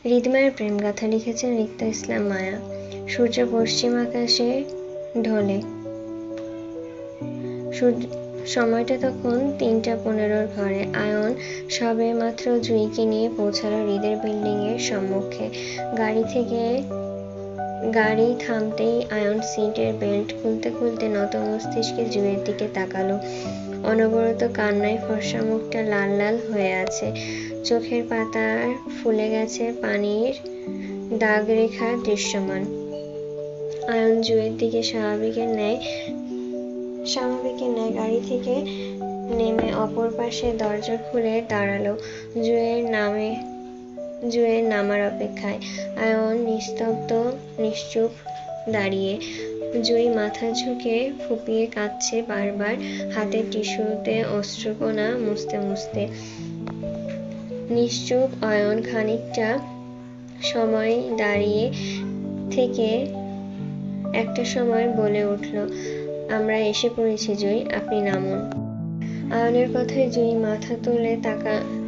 হৃদয়ের প্রেম গাথা লিখেছেন রিক্তা ইসলাম মায়া। সূর্য পশ্চিম আকাশে ঢলে। সময়টা তখন 3:15 ঘরে। আয়ন সবে মাত্র জুঁইকে নিয়ে পৌঁছালো হৃদের বিল্ডিং এর সম্মুখে। গাড়ি থামতেই আয়ন সিটের বেল্ট খুলতে খুলতে নত মস্তিষ্কে জুঁইয়ের দিকে তাকালো। অনবরত কান্নায় ফর্সা মুখটা লাল লাল হয়ে আছে, চোখের পাতার ফুলে গেছে পানির দাগ রেখা দৃশ্যমান। আয়ন জুঁইয়ের দিকে স্বাভাবিকের ন্যায় গাড়ি থেকে নেমে অপর পাশে দরজা খুলে দাঁড়ালো। জুঁইয়ের নামার অপেক্ষায়। আয়ন নিস্তব্ধ নিশ্চুপ দাঁড়িয়ে। জুঁই মাথা ঝুঁকে ফুঁপিয়ে কাঁদছে বারবার, হাতের টিস্যুতে অশ্রুকণা মুছতে মুছতে। নিশ্চুপ আয়ন খানিকটা সময় দাঁড়িয়ে থেকে একটা সময় বলে উঠল, আমরা এসে পড়েছি জুঁই, আপনি নামুন। আয়নের কথায় জুঁই মাথা তুলে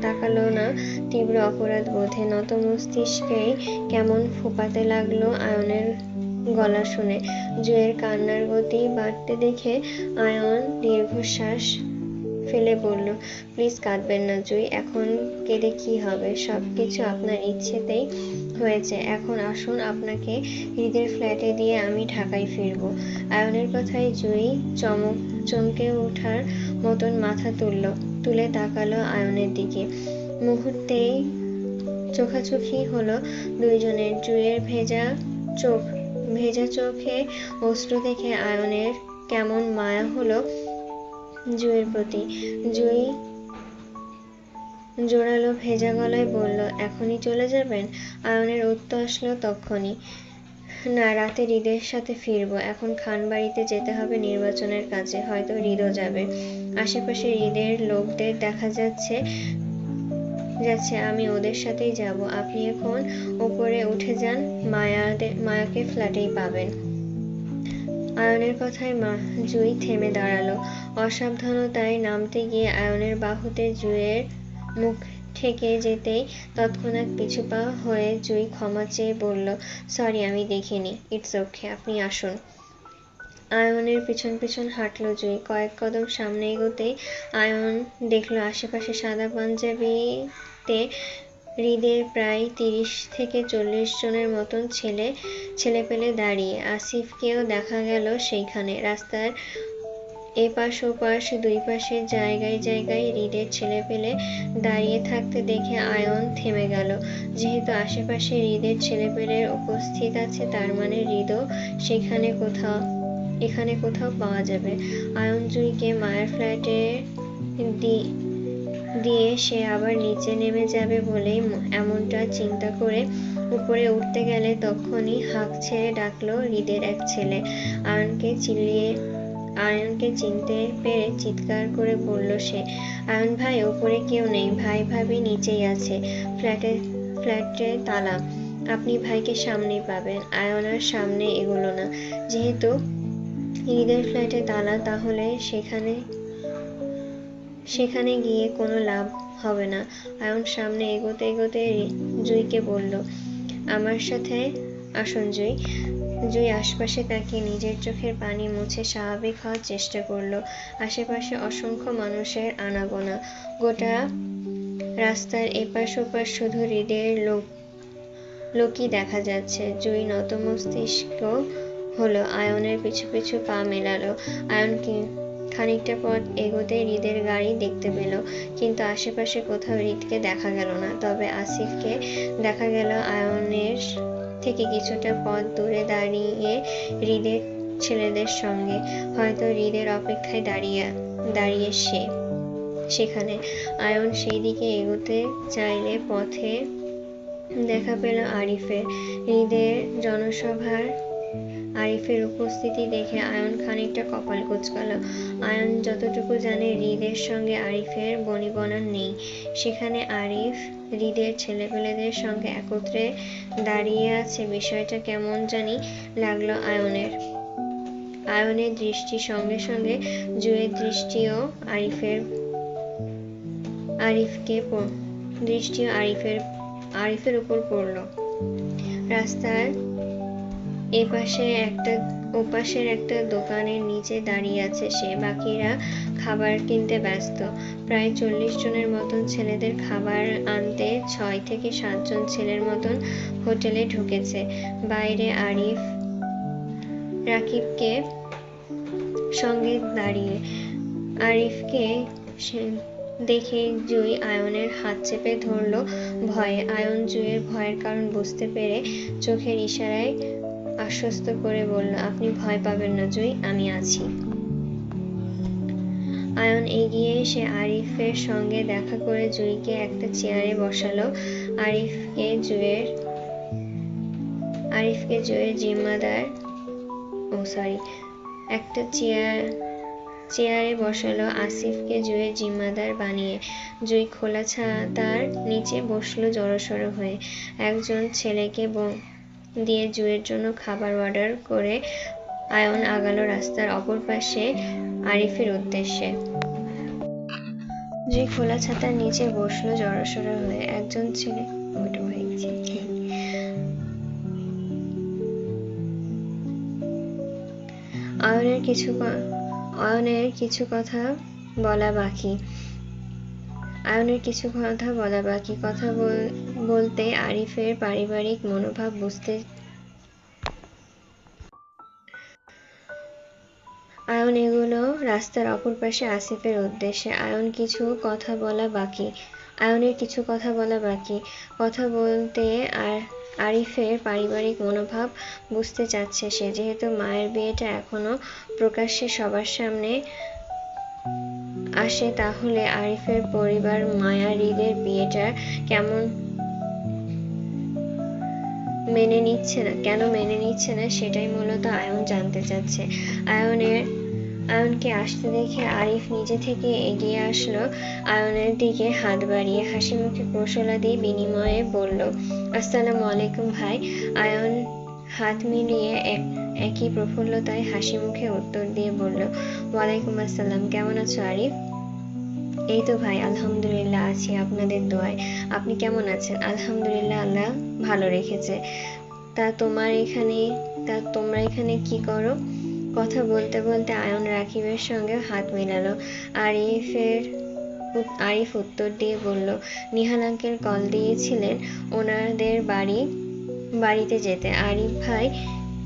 তাকালো না তীব্র অপরাধ বোধে। নত মস্তিষ্কেই কেমন ফোঁপাতে লাগলো আয়নের গলা শুনে। জুঁইয়ের কান্নার গতি বাড়তে দেখে আয়ন দীর্ঘশ্বাস ফেলে বলল, প্লিজ কাঁদবেন না জুঁই, এখন কেঁদে কি হবে? সবকিছু আপনার ইচ্ছেতেই হয়েছে। এখন আসুন, আপনাকে হৃদের ফ্ল্যাটে দিয়ে আমি ঢাকায় ফিরব। আয়নের কথায় জুঁই চমকে ওঠার মতন মাথা তুলে তাকালো আয়নের দিকে। মুহূর্তেই চোখাচোখি হলো দুইজনের। জুঁইয়ের ভেজা চোখে অশ্রু দেখে আয়নের কেমন মায়া হলো জুঁইয়ের প্রতি। জুঁই জোরালো ভেজা গলায় বলল, এখনই চলে যাবেন? আয়নের উত্তর আসলো তক্ষুনি, না, রাতে হৃদের সাথে ফিরব। এখন খানবাড়িতে যেতে হবে নির্বাচনের কাজে, হয়তো হৃদও যাবে। আশেপাশে হৃদের লোকদের দেখা যাচ্ছে, আমি ওদের সাথেই যাব। আপনি এখন ওপরে উঠে যান, মায়াকে ফ্ল্যাটেই পাবেন। আয়নের কথায় জুঁই থেমে দাঁড়ালো। অসাবধানতায় নামতে গিয়ে আয়নের বাহুতে জুঁইয়ের মুখ ঠেকে যেতেই তৎক্ষণাৎ পিছু পা হয়ে জুঁই ক্ষমা চেয়ে বলল, সরি, আমি দেখিনি। ইটস ওকে, আপনি আসুন। আয়নের পিছন পিছন হাঁটলো জুঁই। কয়েক কদম সামনে এগোতেই আয়ন দেখলো আশেপাশে সাদা পাঞ্জাবিতে হৃদের প্রায় 30 থেকে 40 জনের মতন ছেলেপেলে দাঁড়িয়ে। আসিফকেও দেখা গেল সেইখানে। রাস্তার এপাশ ওপাশ দুই পাশে জায়গায় জায়গায় হৃদের ছেলেপেলে দাঁড়িয়ে থাকতে দেখে আয়ন থেমে গেল। যেহেতু আশেপাশে হৃদের ছেলেপেলের উপস্থিত আছে, তার মানে হৃদও এখানে কোথাও পাওয়া যাবে। আয়ন জুঁইকে মায়ের ফ্ল্যাটে দিয়ে সে আবার নিচে নেমে যাবে বলেই এমনটা চিন্তা করে উপরে উঠতে গেলে তক্ষুনি হাঁক ছেড়ে ডাকলো হৃদের এক ছেলে। আয়নকে চিনতে পেরে চিৎকার করে বলল সে, আয়ন ভাই, উপরে কেউ নেই, ভাই ভাবি নিচেই আছে, ফ্ল্যাটে তালা, আপনি ভাইকে সামনেই পাবেন। আয়ন আর সামনে এগোলো না। যেহেতু হৃদের ফ্ল্যাটে তালা, তাহলে সেখানে গিয়ে কোনো লাভ হবে না। আয়ন সামনে এগোতে এগোতে জুঁইকে বলল, আমার সাথে আসুন জুঁই। জুঁই আশপাশে তাকিয়ে নিজের চোখের পানি মুছে স্বাভাবিক হওয়ার চেষ্টা করলো। আশেপাশে অসংখ্য মানুষের আনাগোনা। গোটা রাস্তার এপাশ ওপাশ শুধু হৃদের লোকই দেখা যাচ্ছে। জুঁই নত মস্তিষ্ক হলো, আয়নের পিছু পিছু পা মেলালো। আয়ন খানিকটা পথ এগোতেই হৃদের গাড়ি দেখতে পেল, কিন্তু আশেপাশে কোথাও হৃদকে দেখা গেল না। তবে আসিফকে দেখা গেল আয়নের থেকে কিছুটা পথ দূরে দাঁড়িয়ে হৃদের ছেলেদের সঙ্গে। হয়তো হৃদের অপেক্ষায় দাঁড়িয়ে সেখানে। আয়ন সেই দিকে এগোতে চাইলে পথে দেখা পেল আরিফের। হৃদের জনসভার আরিফের উপস্থিতি দেখে আয়ন খানিকটা কপাল কুঁচকাল। আয়ন যতটুকু জানে, হৃদের সঙ্গে আরিফের বনিবনা নেই। সেখানে আরিফ হৃদের ছেলেপেলেদের সঙ্গে একত্রে দাঁড়িয়ে আছে, বিষয়টা কেমন জানি লাগলো আয়নের। আয়নের দৃষ্টির সঙ্গে সঙ্গে জুঁইয়ের দৃষ্টিও আরিফের উপর পড়ল। রাস্তার ওপাশের একটা দোকানের নিচে দাঁড়িয়ে আছে সে। বাকিরা খাবার কিনতে ব্যস্ত। প্রায় 40 জনের মতন ছেলেদের খাবার আনতে 6 থেকে 7 জন ছেলের মতন হোটেলে ঢুকেছে। বাইরে আরিফ রাকিবকে সঙ্গে দাঁড়িয়ে। আরিফকে দেখে জুই আয়নের হাত চেপে ধরল ভয়ে। আয়ন জুইয়ের ভয়ের কারণ বুঝতে পেরে চোখের ইশারায় আশ্বস্ত করে বলল, আপনি ভয় পাবেন না জুই, আমি আছি। আয়ন এগিয়ে এসে আরিফের সঙ্গে দেখা করে জুইকে একটা চেয়ারে বসালো। আরিফকে জুইয়ের জিম্মাদার একটা চেয়ারে বসালো। আসিফকে জুইয়ের জিম্মাদার বানিয়ে জুই খোলা ছাতার নিচে বসলো জড়সড় হয়ে। একজন ছেলেকে দিয়ে জুইয়ের জন্য খাবার অর্ডার করে আয়ন আগালো রাস্তার অপর পাশে আরিফের উদ্দেশ্যে। জুই খোলা ছাতার নিচে বসলো জড়সড় হয়ে। একজন ছেলে আয়নের কিছু কথা বলা বাকি। কথা বলতে আরিফের পারিবারিক মনোভাব বুঝতে আয়ন এগুলো রাস্তার অপর পাশে আসিফের উদ্দেশ্যে। আয়নের কিছু কথা বলা বাকি। কথা বলতে আরিফের পারিবারিক মনোভাব বুঝতে চাচ্ছে সে। যেহেতু মায়ের বিয়েটা এখনো প্রকাশ্যে সবার সামনে আসে, তাহলে আরিফের পরিবার মায়ারিদের বিয়েটা কেন মেনে নিচ্ছে না সেটাই মূলত আয়ন জানতে চাচ্ছে। আয়নকে আসতে দেখে আরিফ নিজে থেকে এগিয়ে আসলো আয়নের দিকে হাত বাড়িয়ে। হাসি মুখে কৌশলাদি বিনিময়ে বলল, আসসালামু আলাইকুম ভাই। আয়ন হাত মিলিয়ে একই প্রফুল্লতায় হাসি মুখে উত্তর দিয়ে বলল, ওয়ালাইকুম আসসালাম। কেমন আছো আরিফ? এই তো ভাই, আলহামদুলিল্লাহ আছি আপনাদের দোয়ায়। আপনি কেমন আছেন? আলহামদুলিল্লাহ, আল্লাহ ভালো রেখেছে। তা তোমরা এখানে কি করো? কথা বলতে বলতে আয়ন রাকিবের সঙ্গে হাত মেলালো। আরিফ উত্তর দিয়ে বলল, নিহাল আঙ্কেল কল দিয়েছিলেন ওনাদের বাড়িতে যেতে।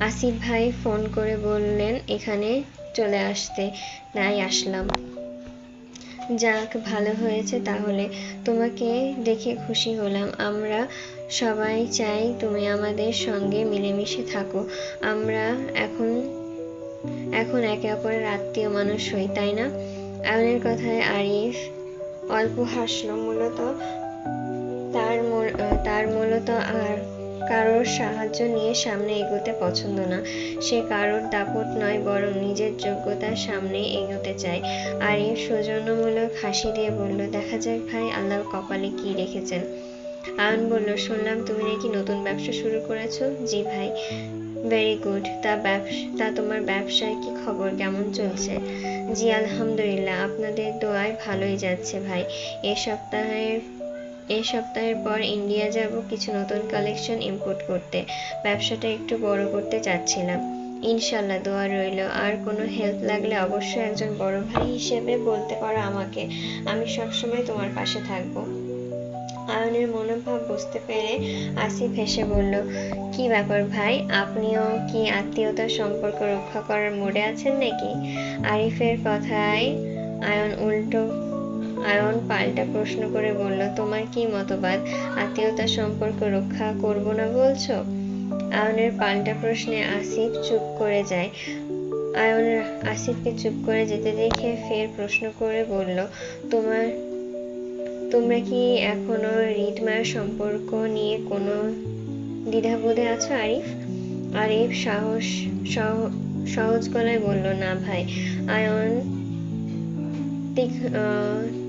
আসিফ ভাই ফোন করে বললেন এখানে চলে আসতে, তাই আসলাম। যাক, ভালো হয়েছে তাহলে। তোমাকে দেখে খুশি হলাম। আমরা সবাই চাই তুমি আমাদের সঙ্গে মিলেমিশে থাকো। আমরা এখন একে অপরের আত্মীয় মানুষ হই, তাই না? আয়নের কথায় আরিফ অল্প হাসলো। তার মূলত আর কারোর সাহায্য নিয়ে সামনে এগোতে পছন্দ না। সে কারোর দাপট নয়, বরং নিজের যোগ্যতার সামনে এগোতে চায়। আরিফ সৌজন্যমূলক হাসি দিয়ে বলল, দেখা যাক ভাই, আল্লাহর কপালে কি রেখেছেন। আয়ন বলল, শুনলাম তুমি নাকি নতুন ব্যবসা শুরু করেছো? জি ভাই। Very good. তা তোমার ব্যবসার কি খবর, কেমন চলছে? জি আলহামদুলিল্লাহ, আপনাদের দোয়ায় ভালোই যাচ্ছে ভাই। এই সপ্তাহের পর ইন্ডিয়া যাব কিছু নতুন কালেকশন ইম্পোর্ট করতে। ব্যবসাটা একটু বড় করতে চাচ্ছিলাম। ইনশাল্লাহ, দোয়া রইল। আর কোনো হেল্প লাগলে অবশ্যই একজন বড় ভাই হিসেবে বলতে পারো আমাকে। আমি সবসময় তোমার পাশে থাকবো। আয়নের মনোভাব বুঝতে পেরে আসিফ হেসে বলল, কি ব্যাপার ভাই, আপনিও কি আত্মীয়তার সম্পর্ক রক্ষা করার মুডে আছেন নাকি? আরিফের কথায় আয়ন পাল্টা প্রশ্ন করে বলল, তোমার কি মতবাদ? আত্মীয়তার সম্পর্ক রক্ষা করব না বলছো? আয়নের পাল্টা প্রশ্নে আসিফ চুপ করে যায়। আয়ন আসিফকে চুপ করে যেতে দেখে ফের প্রশ্ন করে বলল, তোমরা কি এখনো হৃদমায়ের সম্পর্ক নিয়ে কোনো দ্বিধাবোধে আছো আরিফ? আরিফ সহজ গলায় বলল, না ভাই। আয়ন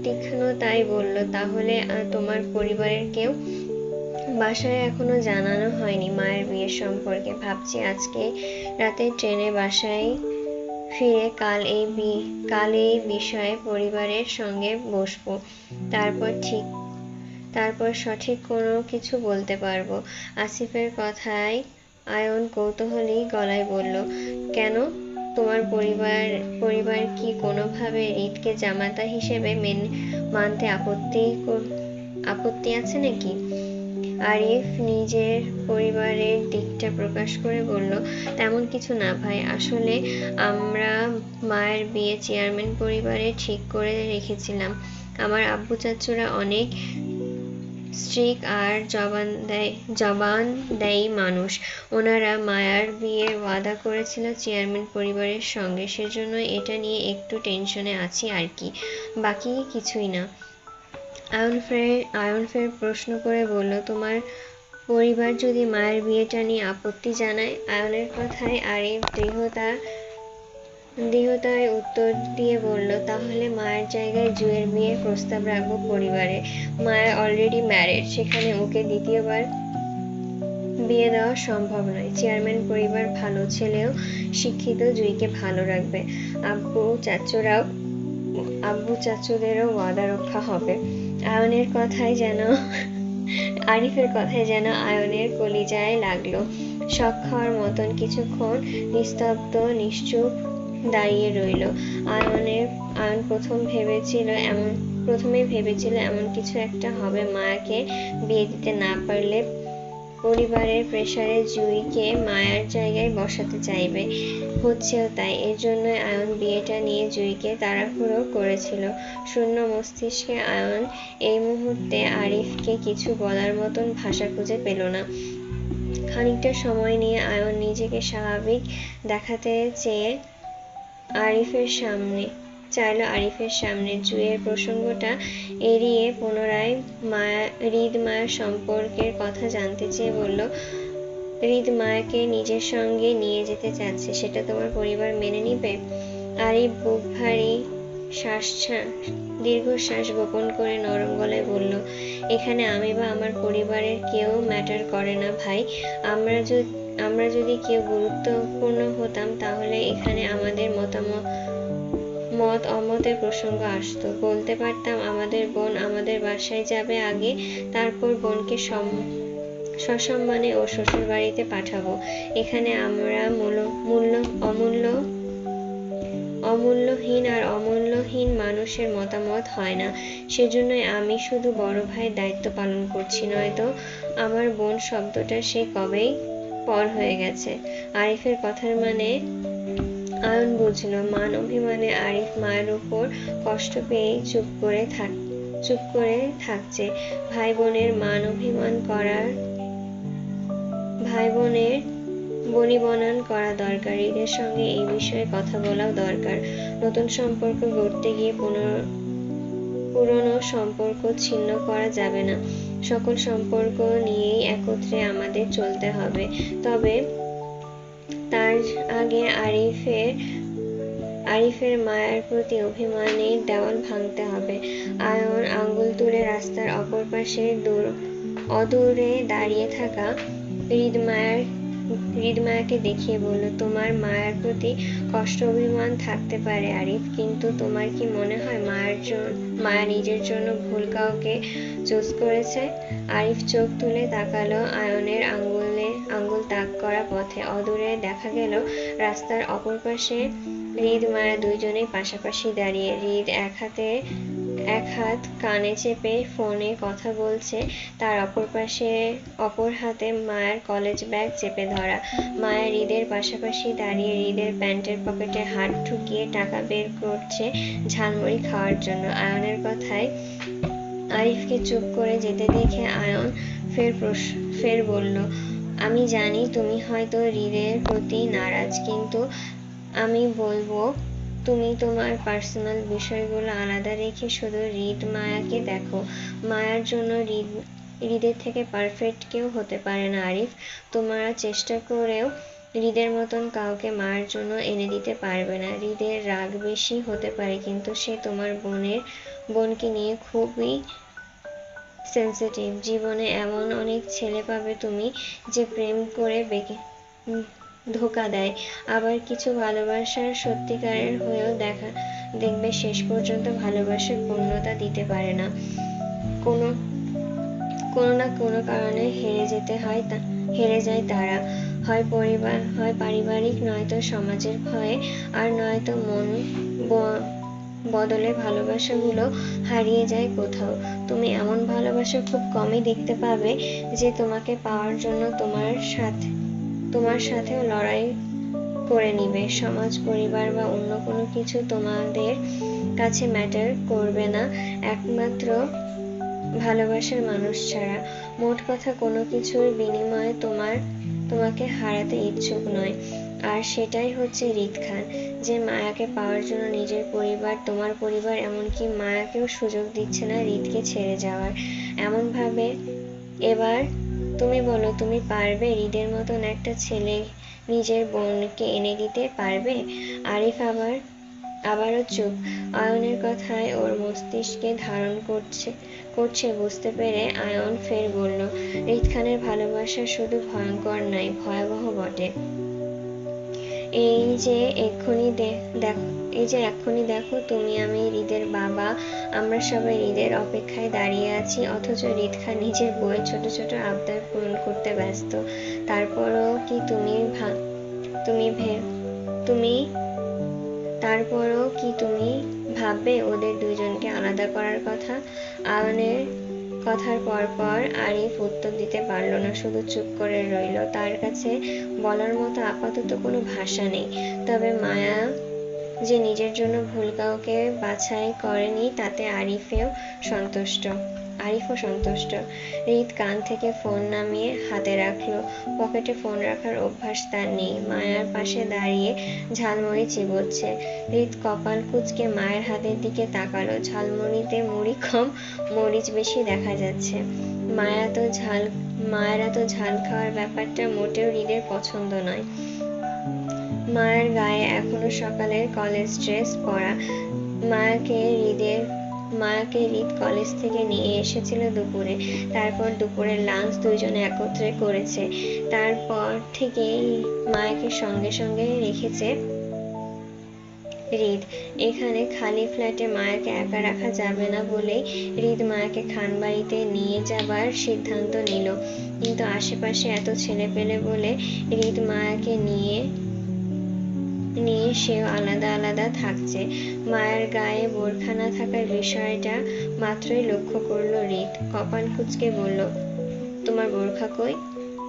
তীক্ষ্ণতায় বলল, তাহলে তোমার পরিবারের কেউ? বাসায় এখনো জানানো হয়নি মায়ের বিয়ের সম্পর্কে। ভাবছি আজকে রাতে ট্রেনে বাসায় ফিরে কাল এই বিষয়ে পরিবারের সঙ্গে বসবো। তারপর সঠিক কোনো কিছু বলতে পারবো। আসিফের কথায় আয়ন কৌতূহলী গলায় বলল, কেন? তোমার পরিবার কি কোনোভাবে রিতকে জামাতা হিসেবে মানতে আপত্তি আছে নাকি? আরিফ নিজের পরিবারের দিকটা প্রকাশ করে বলল, তেমন কিছু না ভাই, আসলে আমরা মায়ের বিয়ে চেয়ারম্যান পরিবারে ঠিক করে রেখেছিলাম। আমার আব্বু চাচুরা অনেক স্ট্রিক আর জবানদেহি মানুষ। ওনারা মায়ার বিয়ের ওয়াদা করেছিল চেয়ারম্যান পরিবারের সঙ্গে, সেজন্য এটা নিয়ে একটু টেনশনে আছি আর কি, বাকি কিছুই না। আয়ন ফের প্রশ্ন করে বলল, তোমার পরিবার যদি মায়ের বিয়েটা নিয়ে আপত্তি জানায়? আয়নের কথায় আরিফ দৃঢ়তায় উত্তর দিয়ে বলল, তাহলে মায়ের জায়গায় জুঁইয়ের বিয়ের প্রস্তাব রাখবো পরিবারে। মায়া অলরেডি ম্যারিড, সেখানে ওকে দ্বিতীয়বার বিয়ে দেওয়া সম্ভব নয়। চেয়ারম্যান পরিবার ভালো, ছেলেও শিক্ষিত, জুঁইকে ভালো রাখবে। আব্বু চাচুদেরও ওয়াদা রক্ষা হবে। আরিফের কথায় যেন আয়নের কলিজায় লাগলো। শক খাওয়ার মতন কিছুক্ষণ নিস্তব্ধ নিশ্চুপ দাঁড়িয়ে রইল। আয়ন প্রথমেই ভেবেছিল এমন কিছু একটা হবে, মায়াকে বিয়ে দিতে না পারলে পরিবারের প্রেসারে জুঁইকে মায়ার জায়গায় বসাতে চাইবে। হচ্ছেও তাই। এর জন্যই আয়ন বিয়েটা নিয়ে জুঁইকে তাড়াহুড়ো করেছিল। শূন্য মস্তিষ্কে আয়ন এই মুহূর্তে আরিফকে কিছু বলার মতন ভাষা খুঁজে পেল না। খানিকটা সময় নিয়ে আয়ন নিজেকে স্বাভাবিক দেখাতে আরিফের সামনে জুঁইয়ের প্রসঙ্গটা এড়িয়ে পুনরায় হৃদ মায়ার সম্পর্কের কথা জানতে চেয়ে বলল, হৃদ মায়াকে নিজের সঙ্গে নিয়ে যেতে চাচ্ছে, সেটা তোমার পরিবার মেনে নিবে? আরিফ বুক ভারী দীর্ঘশ্বাস গোপন করে নরম গলায় বলল, এখানে আমি বা আমার পরিবারের কেউ ম্যাটার করে না ভাই। আমরা যদি কেউ গুরুত্বপূর্ণ হতাম তাহলে এখানে আমাদের অমতের প্রসঙ্গ আসতো। বলতে পারতাম আমাদের বোন আমাদের বাসায় যাবে আগে, তারপর বোনকে সসম্মানে ও শ্বশুর বাড়িতে পাঠাবো। এখানে আমরা অমূল্যহীন আর অমূল্যহীন মানুষের মতামত হয় না। সেজন্যই আমি শুধু বড় ভাইয়ের দায়িত্ব পালন করছি, নয়তো আমার বোন শব্দটা সে কবেই পর হয়ে গেছে। আরিফের কথার মানে আয়ন বুঝল। মান অভিমানে আরিফ মায়ের উপর কষ্ট পেয়ে চুপ করে থাকছে। ভাই বোনের মান অভিমান বনিবনান করা দরকার। হৃদের সঙ্গে এই বিষয়ে কথা বলাও দরকার। নতুন সম্পর্ক গড়তে গিয়ে পুরনো সম্পর্ক ছিন্ন করা যাবে না। সকল সম্পর্ক নিয়েই একত্রে আমাদের চলতে হবে। তবে তার আগে আরিফের মায়ের প্রতি অভিমানের দেওয়াল ভাঙতে হবে। আয়ন আঙ্গুল তুলে রাস্তার অপর পাশে অদূরে দাঁড়িয়ে থাকা হৃদমায়াকে দেখিয়ে বলল, তোমার মায়ের প্রতি কষ্ট অভিমান থাকতে পারে আরিফ, কিন্তু তোমার কি মনে হয় মায়া নিজের জন্য ভুল কাউকে চুজ করেছে? আরিফ চোখ তুলে তাকালো আয়নের আঙ্গুল তাক করা পথে। অদূরে দেখা গেল রাস্তার অপর পাশে হৃদ মায়া দুইজনেই পাশাপাশি দাঁড়িয়ে। হৃদ এক হাত কানে চেপে ফোনে কথা বলছে, তার অপর হাতে মায়ের কলেজ ব্যাগ চেপে ধরা। মায়া হৃদের পাশাপাশি দাঁড়িয়ে হৃদের প্যান্টের পকেটে হাত ঢুকিয়ে টাকা বের করছে ঝালমুড়ি খাওয়ার জন্য। আয়নের কথায় আরিফকে চুপ করে যেতে দেখে আয়ন ফের বলল, আমি জানি তুমি হয়তো হৃদের প্রতি নারাজ, কিন্তু আমি বলবো তুমি তোমার পার্সোনাল বিষয়গুলো আলাদা রেখে শুধু হৃদ মায়াকে দেখো। মায়ার জন্য হৃদের থেকে পারফেক্ট কেউ হতে পারে না আরিফ। তোমরা চেষ্টা করেও হৃদের মতন কাউকে মায়ের জন্য এনে দিতে পারবে না। হৃদের রাগ বেশি হতে পারে, কিন্তু সে তোমার বোনকে নিয়ে খুবই সেনসিটিভ। জীবনে এমন অনেক ছেলে পাবে তুমি, যে প্রেম করে ধোঁকা দেয়, আবার কিছু ভালোবাসার সত্যিকারের হয়েও দেখবে শেষ পর্যন্ত ভালোবাসার পূর্ণতা দিতে পারে না। কোনো না কোনো কারণে হেরে যায় তারা, হয় পারিবারিক, নয়তো সমাজের ভয়ে, আর নয়তো মন বদলে ভালোবাসাগুলো হারিয়ে যায় কোথাও। তুমি এমন ভালোবাসা খুব কমই দেখতে পাবে যে তোমাকে পাওয়ার জন্য তোমার সাথেও লড়াই করে নিবে। সমাজ, পরিবার বা অন্য কোনো কিছু তোমাদের কাছে ম্যাটার করবে না একমাত্র ভালোবাসার মানুষ ছাড়া। মোট কথা, কোনো কিছুর বিনিময়ে তোমাকে হারাতে ইচ্ছুক নয়। আর সেটাই হচ্ছে হৃদ খান, যে মায়াকে পাওয়ার জন্য নিজের পরিবার, তোমার পরিবার, এমনকি মায়াকেও সুযোগ দিচ্ছে না হৃদকে ছেড়ে যাওয়ার। এমন ভাবে, এবার তুমি বলো, তুমি পারবে হৃদের মতন একটা ছেলে নিজের বোনকে এনে দিতে পারবে? আরিফ আবারও চুপ। অয়নের কথায় ওর মস্তিষ্কে ধারণ করছে বুঝতে পেরে অয়ন ফের বলল, হৃদ খানের ভালোবাসা শুধু ভয়ঙ্কর নয়, ভয়াবহ বটে। এই যে এক্ষুনি দেখো, তুমি, আমি, হৃদের বাবা, আমরা সবাই হৃদের অপেক্ষায় দাঁড়িয়ে আছি, অথচ হৃদ খান নিজের বউয়ের ছোট ছোট আবদার পূরণ করতে ব্যস্ত। তারপরও কি তুমি ভাববে ওদের দুজনকে আলাদা করার কথা? আয়নের কথার পর আরিফ উত্তর দিতে পারল না, শুধু চুপ করে রইল। তার কাছে বলার মতো আপাতত কোনো ভাষা নেই। তবে মায়া যে নিজের জন্য ভুল কাউকে বাছাই করেনি তাতে আরিফও সন্তুষ্ট। হৃদ কান থেকে ফোন নামিয়ে হাতে রাখলো। পকেটে ফোন রাখার অভ্যাস তার নেই। মায়ার পাশে দাঁড়িয়ে ঝালমুড়ি চিবোচ্ছে। হৃদ কপাল কুঁচকে মায়ের হাতের দিকে তাকালো। ঝালমুড়িতে মুড়ি কম, মরিচ বেশি দেখা যাচ্ছে। মায়ের এত ঝাল খাওয়ার ব্যাপারটা মোটেও হৃদের পছন্দ নয়। মায়ের গায়ে এখনো সকালের কলেজ ড্রেস পরা। মায়াকে হৃদ কলেজ থেকে নিয়ে এসেছিল দুপুরে। তারপর দুপুরের লাঞ্চ দুইজনে একত্রে করেছে। তারপর থেকেই মায়াকে সঙ্গে সঙ্গে রেখেছে হৃদ। এখানে খালি ফ্ল্যাটে মায়াকে একা রাখা যাবে না বলেই হৃদ মায়াকে খানবাড়িতে নিয়ে যাবার সিদ্ধান্ত নিল। কিন্তু আশেপাশে এত ছেলেপেলে বলে হৃদ মায়াকে নিয়ে সেও আলাদা আলাদা থাকছে। মায়ের গায়ে বোরখা না থাকার বিষয়টা মাত্রই লক্ষ্য করলো হৃদ। কপাল কুঁচকে বলল, তোমার বোরখা কই?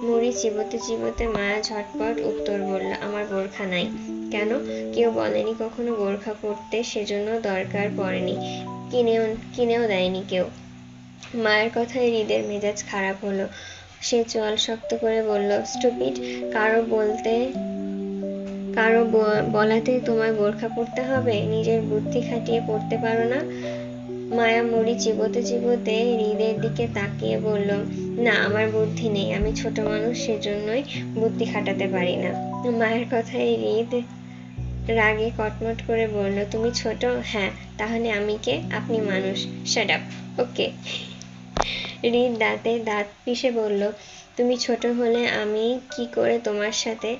মুড়ি চিবোতে চিবোতে মায়া ঝটপট উত্তর বলল, আমার বোরখা নাই। কেন? কেউ বলেনি কখনো বোরখা পরতে, সেজন্য দরকার পড়েনি, কিনেও দেয়নি কেউ। মায়ের কথায় হৃদের মেজাজ খারাপ হলো। সে চোয়াল শক্ত করে বলল, স্টুপিড, কারো বলাতে তোমায় বোরখা পরতে হবে? নিজের বুদ্ধি খাটিয়ে পড়তে পারো না? মায়া মুড়ি চিবোতে চিবোতে হৃদের দিকে তাকিয়ে বলল, না, আমার বুদ্ধি নেই, আমি ছোট মানুষ, সেজন্যই বুদ্ধি খাটাতে পারি না। মায়ের কথায় হৃদ রাগে কটমট করে বলল, তুমি ছোট? হ্যাঁ, তাহলে আমি কে? আপনি মানুষ। Shut up. ওকে। হৃদ দাঁতে দাঁত পিষে বলল, তুমি ছোট হলে আমি কি করে তোমার সাথে?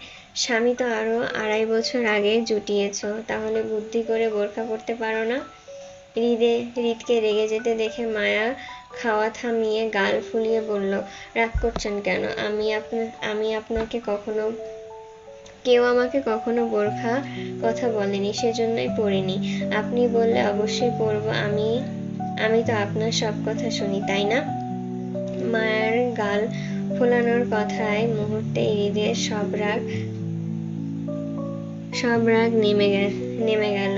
স্বামী তো আরো 2.5 বছর আগে জুটিয়েছ, তাহলে বুদ্ধি করে বোরখা পরতে পারো না? হৃদকে রেগে যেতে দেখে মায়া খাওয়া থামিয়ে গাল ফুলিয়ে বলল, রাগ করছেন কেন? কেউ আমাকে কখনো বোরখা কথা বলেনি, সেজন্যই পরিনি। আপনি বললে অবশ্যই পরবো। আমি তো আপনার সব কথা শুনি, তাই না? মায়ের গাল ফোলানোর কথায় মুহূর্তেই হৃদের সব রাগ নেমে গেল।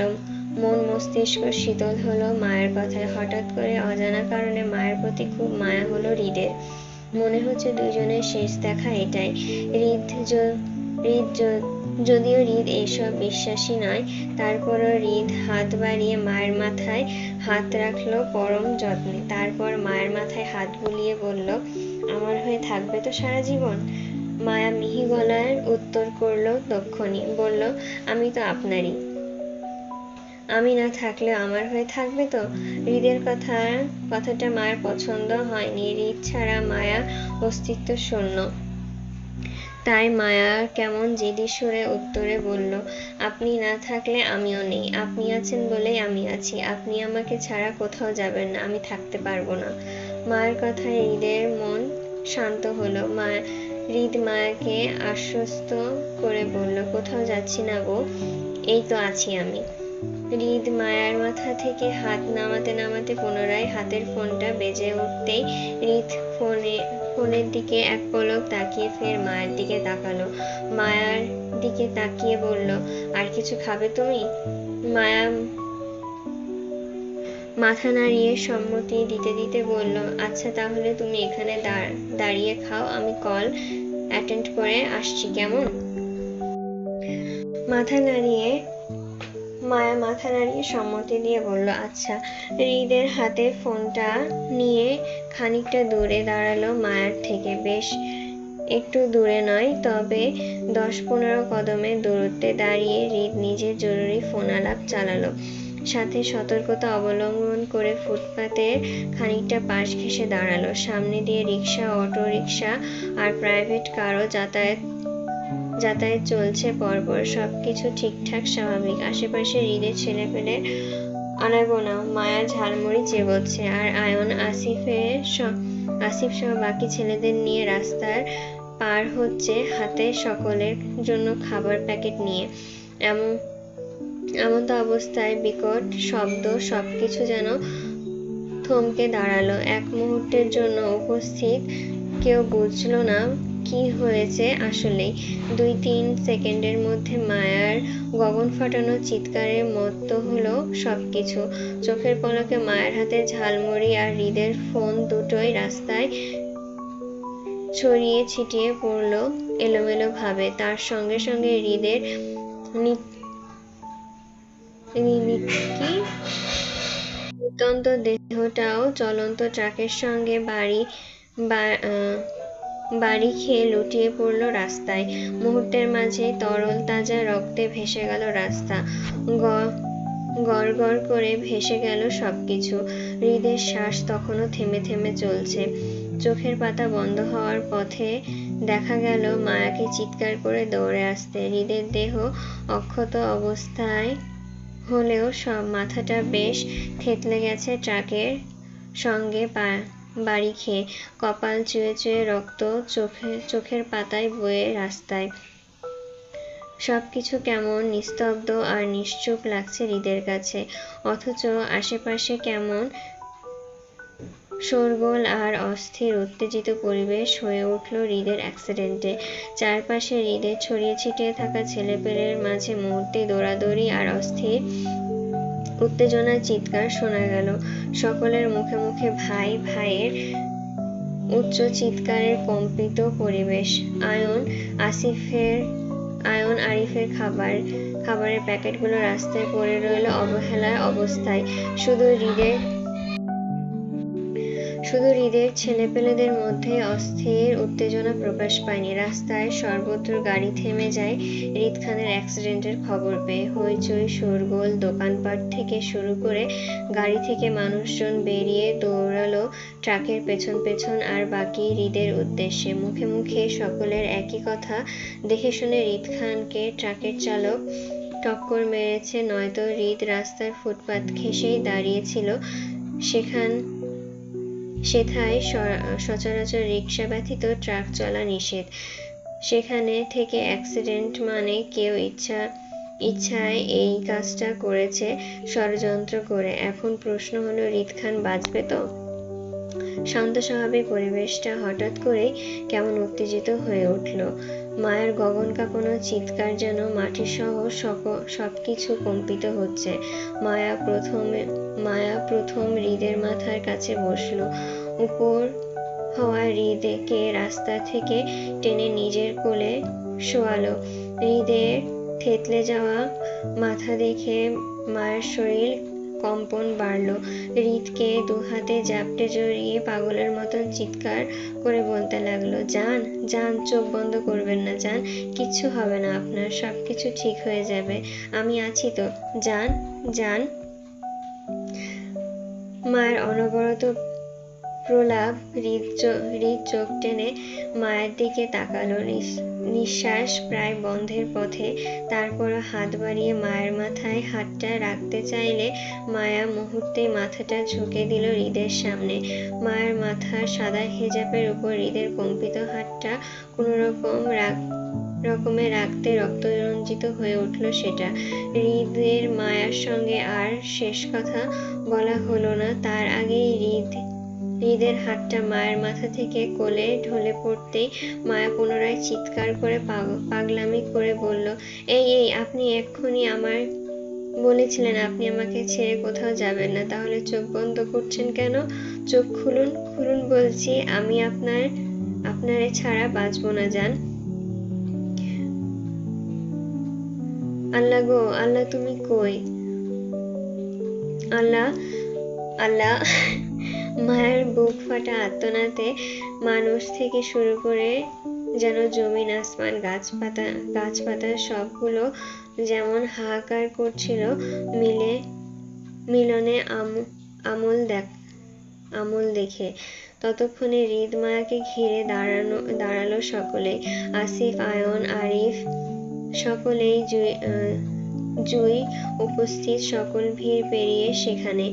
মন মস্তিষ্ক শীতল হলো মায়ের কথায়। হঠাৎ করে অজানা কারণে মায়ের প্রতি খুব মায়া হলো হৃদের। মনে হচ্ছে দুজনের শেষ দেখা এটাই। যদিও হৃদ এইসব বিশ্বাসী নয়, তারপরও হৃদ হাত বাড়িয়ে মায়ের মাথায় হাত রাখলো পরম যত্নে। তারপর মায়ের মাথায় হাত বুলিয়ে বলল, আমার হয়ে থাকবে তো সারা জীবন? মায়া মিহি গলায় উত্তর করলো তক্ষুনি, বলল, আমি তো আপনারই। আমি না থাকলেও আমার হয়ে থাকবে তো? হৃদের কথাটা মায়ের পছন্দ হয়নি। হৃদ ছাড়া মায়া অস্তিত্ব শূন্য। তাই মায়া কেমন জেদি সুরে উত্তরে বলল, আপনি না থাকলে আমিও নেই। আপনি আছেন বলেই আমি আছি। আপনি আমাকে ছাড়া কোথাও যাবেন না, আমি থাকতে পারবো না। মায়ের কথায় হৃদের মন শান্ত হলো। হৃদ মায়াকে আশ্বস্ত করে বলল, কোথাও যাচ্ছি না গো, এই তো আছি আমি। হৃদ মায়ার মাথা থেকে হাত নামাতে নামাতে পুনরায় হাতের ফোনটা বেজে উঠতেই হৃদ ফোনের দিকে এক পলক তাকিয়ে ফের মায়ের দিকে তাকালো। মায়ার দিকে তাকিয়ে বলল, আর কিছু খাবে তুমি? মায়া মাথা নাড়িয়ে সম্মতি দিতে দিতে বলল, আচ্ছা তাহলে তুমি এখানে দাঁড়িয়ে খাও, আমি কল অ্যাটেন্ড করে আসছি, কেমন? মায়া মাথা নাড়িয়ে সম্মতি দিয়ে বলল, আচ্ছা। হৃদের হাতে ফোনটা নিয়ে খানিকটা দূরে দাঁড়ালো মায়ার থেকে, বেশ একটু দূরে নয়, তবে 10-15 কদমের দূরত্বে দাঁড়িয়ে হৃদ নিজের জরুরি ফোন আলাপ চালালো। সাথে সতর্কতা অবলম্বন করে ফুটপাতের খানিকটা পাশ ঘেঁষে দাঁড়ালো। সামনে দিয়ে রিক্সা, অটো রিক্সা আর প্রাইভেট কারও যাতায়াত চলছে পরপর। সবকিছু ঠিকঠাক স্বাভাবিক। আশেপাশে হৃদের ছেলেপেলের আনাগোনা। মায়া ঝালমুড়ি চেবোচ্ছে আর আয়ন আসিফ সহ বাকি ছেলেদের নিয়ে রাস্তার পার হচ্ছে, হাতে সকলের জন্য খাবার প্যাকেট নিয়ে। এমন অবস্থায় বিকট শব্দ, সবকিছু যেন থমকে দাঁড়ালো। এক মুহূর্তের জন্য উপস্থিত কেউ বুঝল না কি হয়েছে আসলেই। 2-3 সেকেন্ডের মধ্যে মায়ার গগন ফাটানো চিৎকারে মত্ত হলো সবকিছু। চোখের পলকে মায়ের হাতে ঝালমুড়ি আর হৃদের ফোন দুটোই রাস্তায় ছড়িয়ে ছিটিয়ে পড়ল এলোমেলো ভাবে। তার সঙ্গে সঙ্গে হৃদের নিতন্ত দেহটাও চলন্ত ট্রাকের সঙ্গে বাড়ি খেয়ে লুটিয়ে পড়ল রাস্তায়। মুহূর্তের মাঝেই তরল তাজা রক্তে ভেসে গেল রাস্তা, গড় করে ভেসে গেল সবকিছু। হৃদের শ্বাস তখনও থেমে থেমে চলছে। চোখের পাতা বন্ধ হওয়ার পথে দেখা গেল মায়াকে চিৎকার করে দৌড়ে আসতে। হৃদের দেহ অক্ষত অবস্থায় হলেও মাথাটা বেশ থেতলে গেছে ট্রাকের সঙ্গে বাড়ি খেয়ে। কপাল চুয়ে চুয়ে রক্ত চোখের পাতায় বয়ে রাস্তায়। সবকিছু কেমন নিস্তব্ধ আর নিশ্চুপ লাগছে হৃদের কাছে, অথচ আশেপাশে কেমন শোরগোল আর অস্থির উত্তেজিত পরিবেশ হয়ে উঠল হৃদের অ্যাক্সিডেন্টে। চারপাশে হৃদের ছড়িয়ে ছিটিয়ে থাকা ছেলেপেলের মাঝে মুহূর্তে দৌড়াদৌড়ি আর অস্থির উত্তেজনার চিৎকার শোনা গেল। সকলের মুখে মুখে ভাই ভাইয়ের উচ্চ চিৎকারের কম্পিত পরিবেশ। আয়ন আরিফের খাবারের প্যাকেটগুলো রাস্তায় পড়ে রইল অবহেলার অবস্থায়। শুধু হৃদের ছেলেপেলেদের মধ্যে অস্থির উত্তেজনা প্রকাশ পায়নি। রাস্তায় সর্বত্র গাড়ি থেমে যায় হৃদ খানের অ্যাক্সিডেন্টের খবর পেয়ে। হইচই শোরগোল, দোকানপাট থেকে শুরু করে গাড়ি থেকে মানুষজন বেরিয়ে দৌড়ালো ট্রাকের পেছন পেছন আর বাকি হৃদের উদ্দেশ্যে। মুখে মুখে সকলের একই কথা, দেখে শুনে হৃদ খানকে ট্রাকের চালক টক্কর মেরেছে, নয়তো হৃদ রাস্তার ফুটপাত ঘেঁষেই দাঁড়িয়েছিল। সেথায় সচরাচর রিক্সা ব্যতীত ট্রাক চলা নিষেধ। সেখানে থেকে অ্যাক্সিডেন্ট মানে কেউ ইচ্ছায় এই কাজটা করেছে, ষড়যন্ত্র করে। এখন প্রশ্ন হলো, হৃদ খান বাঁচবে তো? শান্ত স্বাভাবিক পরিবেশটা হঠাৎ করেই কেমন উত্তেজিত হয়ে উঠল। মায়ের গগন কাঁপানো চিৎকার যেন মাটিসহ সবকিছু কম্পিত হচ্ছে। মায়া প্রথম হৃদের মাথার কাছে বসল। উপর হওয়া হৃদকে রাস্তা থেকে টেনে নিজের কোলে শোয়ালো। হৃদের থেতলে যাওয়া মাথা দেখে মায়ের শরীর কম্পন বাড়ল। হৃদকে দুহাতে জাপটে জড়িয়ে পাগলের মতন চিৎকার করে বলতে লাগলো, যান, চোখ বন্ধ করবেন না, যান, কিচ্ছু হবে না আপনার, সবকিছু ঠিক হয়ে যাবে, আমি আছি তো, যান। মায়ের অনবরত প্রলাপ। হৃদ চোখ টেনে মায়ের দিকে তাকালো। নিঃশ্বাস প্রায় বন্ধের পথে। তারপরও হাত বাড়িয়ে মায়ের মাথায় হাতটা রাখতে চাইলে মায়া মুহূর্তেই মাথাটা ঝুঁকে দিল হৃদের সামনে। মায়ের মাথার সাদা হিজাবের উপর হৃদের কম্পিত হাতটা কোনো রকমে রাখতে রক্তরঞ্জিত হয়ে উঠল সেটা। হৃদের মায়ার সঙ্গে আর শেষ কথা বলা হলো না, তার আগেই হৃদের হাতটা মায়ের মাথা থেকে কোলে ঢলে পড়তেই মায়া পুনরায় চিৎকার করে পাগলামি করে বলল, এই এই আপনি এক্ষুনি আমার বলেছিলেন আপনি আমাকে ছেড়ে কোথাও যাবেন না, তাহলে চোখ বন্ধ করছেন কেন? চোখ খুলুন, খুলুন বলছি, আমি আপনারে ছাড়া বাঁচবো না জান। আল্লাহ গো আল্লাহ, তুমি কই? আল্লাহ আল্লাহ। মায়ের বুক ফাটা আর্তনাদে মানুষ থেকে শুরু করে যেন জমিন আসমান গাছপাতা সবগুলো যেমন হাহাকার করছিল মিলনে আমল দেখে। ততক্ষণে হৃদ মায়াকে ঘিরে দাঁড়ালো সকলে। আসিফ, আয়ন, আরিফ সকলেই জুই উপস্থিত। সকল ভিড় পেরিয়ে সেখানে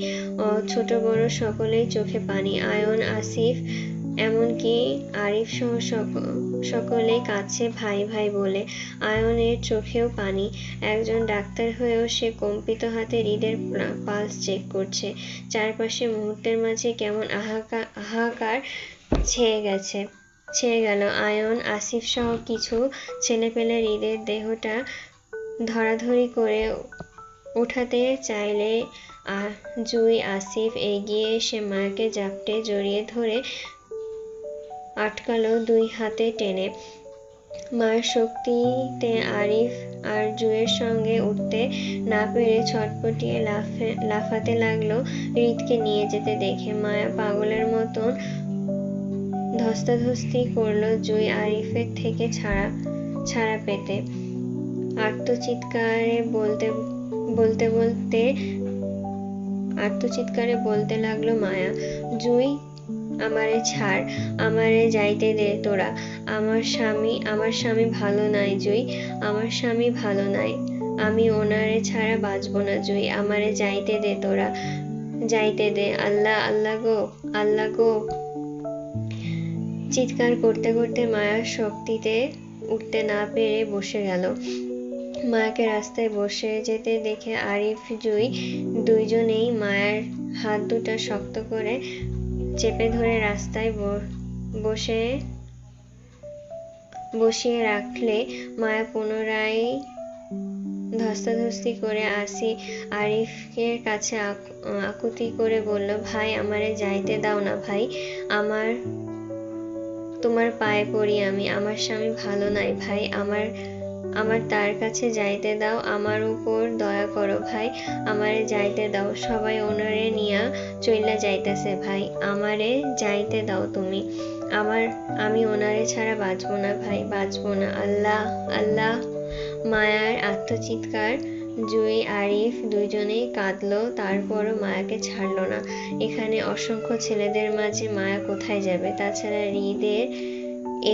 ছোট বড় সকলেই চোখে পানি। আয়ন, আসিফ, এমনকি আরিফ সহ সকলে কাছে ভাই ভাই বলে। আয়নের চোখেও পানি। একজন ডাক্তার হয়েও সে কম্পিত হাতে হৃদের পালস চেক করছে। চারপাশে মুহূর্তের মাঝে কেমন হাহাকার ছেয়ে গেল। আয়ন, আসিফ সহ কিছু ছেলেপেলে হৃদের দেহটা ধরাধরি করে উঠাতে চাইলে জুই, আসিফ এগিয়ে এসে মায়াকে জাপটে জড়িয়ে ধরে আটকালো দুই হাতে টেনে। মায়ের শক্তিতে আরিফ আর জুয়ের সঙ্গে উঠতে না পেরে ছটপটিয়ে লাফাতে লাগলো হৃদকে নিয়ে যেতে দেখে। মায়া পাগলের মতন ধস্তাধস্তি করলো জুই আরিফের থেকে ছাড়া পেতে। আর্তচিৎকারে বলতে লাগলো মায়া, জুই আমারে ছাড়, আমারে যাইতে দে তোরা, আমার স্বামী ভালো নাই জুই, আমার স্বামী ভালো নাই, আমি ওনারে ছাড়া বাঁচবো না জুই, আমারে যাইতে দে তোরা, যাইতে দে, আল্লাহ আল্লাহ গো আল্লাহ গো। চিৎকার করতে করতে মায়ার শক্তিতে উঠতে না পেরে বসে গেল। মায়াকে রাস্তায় বসে যেতে দেখে আরিফ, জুই দুইজনেই মায়ের হাত দুটা শক্ত করে চেপে ধরে রাস্তায় বসিয়ে রাখলে মায়া পুনরায় ধস্তাধস্তি করে আরিফের কাছে আকুতি করে বলল, ভাই আমারে যাইতে দাও না ভাই, তোমার পায়ে পড়ি আমি, আমার স্বামী ভালো নাই ভাই, আমার তার কাছে যাইতে দাও, আমার উপর দয়া করো ভাই, আমারে যাইতে দাও, সবাই ওনারে নিয়া চইলা যাইতেছে ভাই, আমারে যাইতে দাও তুমি, আমি ওনারে ছাড়া বাঁচবো না ভাই, বাঁচবো না, আল্লাহ আল্লাহ। মায়ার আর্তচিৎকার। জুই, আরিফ দুইজনেই কাঁদলো, তারপরও মায়াকে ছাড়লো না। এখানে অসংখ্য ছেলেদের মাঝে মায়া কোথায় যাবে? তাছাড়া হৃদের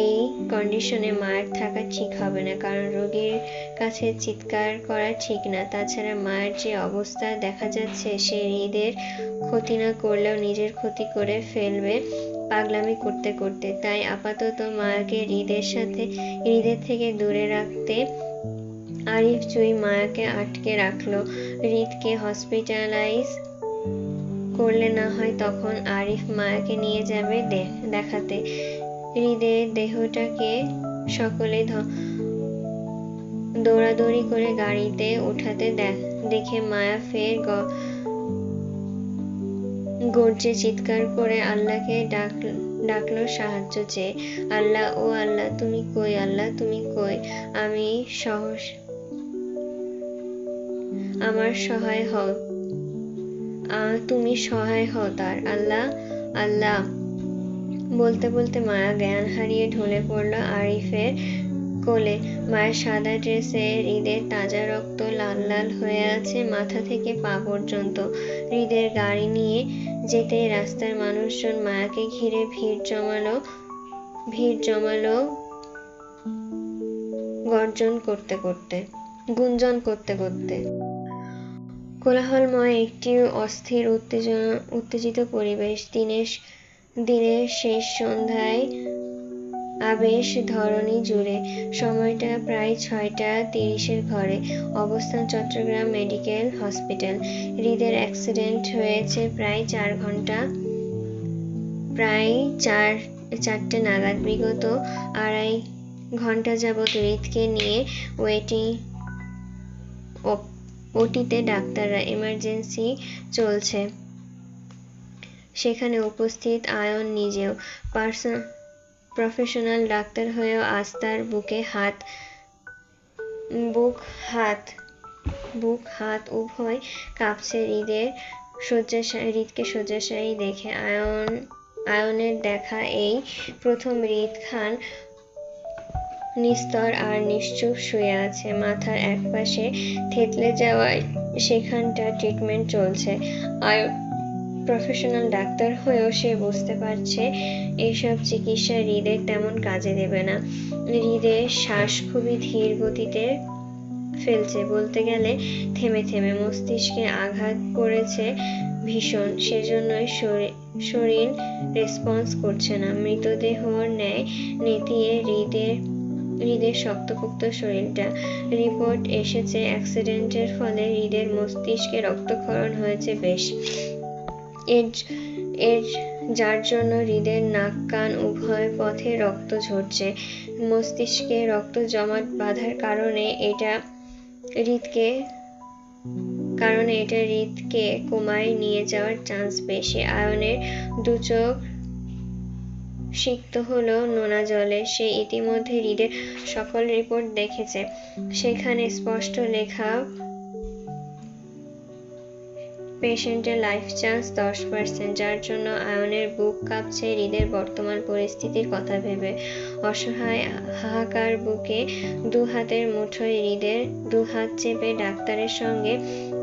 এই কন্ডিশনে মায়ের থাকা ঠিক হবে না, কারণ রোগীর কাছে চিৎকার করা ঠিক না। তাছাড়া মায়ের যে অবস্থা দেখা যাচ্ছে, সে হৃদের ক্ষতি না করলেও নিজের ক্ষতি করে ফেলবে পাগলামি করতে করতে। তাই আপাতত মায়াকে হৃদের থেকে দূরে রাখতে আরিফ, জুই মায়াকে আটকে রাখলো। হৃদকে হসপিটালাইজ করলে না হয় তখন আরিফ মায়াকে নিয়ে যাবে দেখাতে। হৃদের দেহটাকে সকলে দৌড়াদৌড়ি করে গাড়িতে উঠাতে দেখে মায়া ফের গর্জে চিৎকার করে আল্লাহকে ডাকলো সাহায্য চেয়ে। আল্লাহ, ও আল্লাহ তুমি কই, আল্লাহ তুমি কই, আমার সহায় হও, তুমি সহায় হও তার, আল্লাহ আল্লাহ। বলতে বলতে মায়া জ্ঞান হারিয়ে ঢলে পড়ল আরিফের কোলে। মায়ের সাদা ড্রেসে হৃদের তাজা রক্ত লাল লাল হয়ে আছে মাথা থেকে পা পর্যন্ত। হৃদের গাড়ি নিয়ে যেতেই রাস্তার মানুষজন মায়াকে ঘিরে ভিড় জমালো। গুঞ্জন করতে করতে। কোলাহলময় একটি অস্থির উত্তেজিত পরিবেশ। দিনের শেষ সন্ধ্যায় আবেশ ধরণী জুড়ে। সময়টা প্রায় 6:30 ঘরে। অবস্থান চট্টগ্রাম মেডিকেল হসপিটাল। হৃদের অ্যাক্সিডেন্ট হয়েছে প্রায় 4 ঘন্টা, প্রায় 4টে নাগাদ। বিগত 2.5 ঘন্টা যাবৎ হৃদকে নিয়ে ওটিতে ডাক্তাররা, এমার্জেন্সি চলছে। সেখানে উপস্থিত আয়ন নিজেও। প্রফেশনাল ডাক্তার হয়েও আজ তার বুক হাত উভয় কাঁপছে। হৃদকে শয্যাশায়ী দেখে আয়নের দেখা এই প্রথম। হৃদ খান নিস্তর আর নিশ্চুপ শুয়ে আছে, মাথার একপাশে থেতলে যাওয়ায় সেখানটা ট্রিটমেন্ট চলছে। আয়ন প্রফেশনাল ডাক্তার হয়েও সে বুঝতে পারছে এইসব চিকিৎসা হৃদের তেমন কাজে দেবে না। হৃদের শ্বাস খুবই ধীর গতিতে ফেলছে, বলতে গেলে থেমে থেমে। মস্তিষ্কে আঘাত পড়েছে ভীষণ, সেজন্যই শরীর রেসপন্স করছে না। মৃতদেহর ন্যায় নেতিয়ে হৃদের শক্তপোক্ত শরীরটা। রিপোর্ট এসেছে অ্যাক্সিডেন্টের ফলে হৃদের মস্তিষ্কে রক্তক্ষরণ হয়েছে বেশ, যার জন্য হৃদের নাক কান উভয় পথে রক্ত ঝরছে। মস্তিষ্কে রক্ত জমাট বাঁধার কারণে এটা হৃদকে কোমায় নিয়ে যাওয়ার চান্স বেশি। আয়নের 2 চোখ সিক্ত হলো নোনা জলে। সে ইতিমধ্যে হৃদের সকল রিপোর্ট দেখেছে। সেখানে স্পষ্ট লেখা পেশেন্টের লাইফ চান্স 10%, যার জন্য আয়নের বুক কাঁপছে হৃদের বর্তমান পরিস্থিতির কথা ভেবে। অসহায় হাহাকার বুকে 2 হাতের মুঠোয় হৃদের 2 হাত চেপে ডাক্তারের সঙ্গে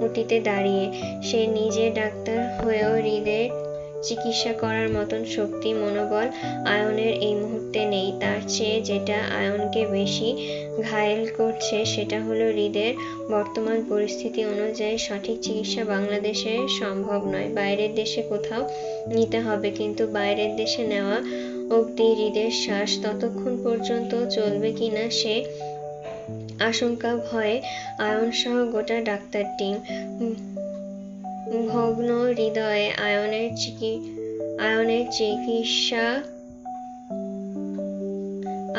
উটিতে দাঁড়িয়ে। সে নিজে ডাক্তার হয়েও হৃদের চিকিৎসা করার মতন শক্তি মনোবল আয়নের এই মুহূর্তে নেই। তার চেয়ে যেটা আয়নকে বেশি ঘায়েল করছে সেটা হলো হৃদের বর্তমান পরিস্থিতি অনুযায়ী সঠিক চিকিৎসা বাংলাদেশে সম্ভব নয়। বাইরের দেশে কোথাও নিতে হবে, কিন্তু বাইরের দেশে নেওয়া অবধি হৃদের শ্বাস ততক্ষণ পর্যন্ত চলবে কিনা সে আশঙ্কা ভয়ে আয়নসহ গোটা ডাক্তার টিম ভগ্ন হৃদয়ে।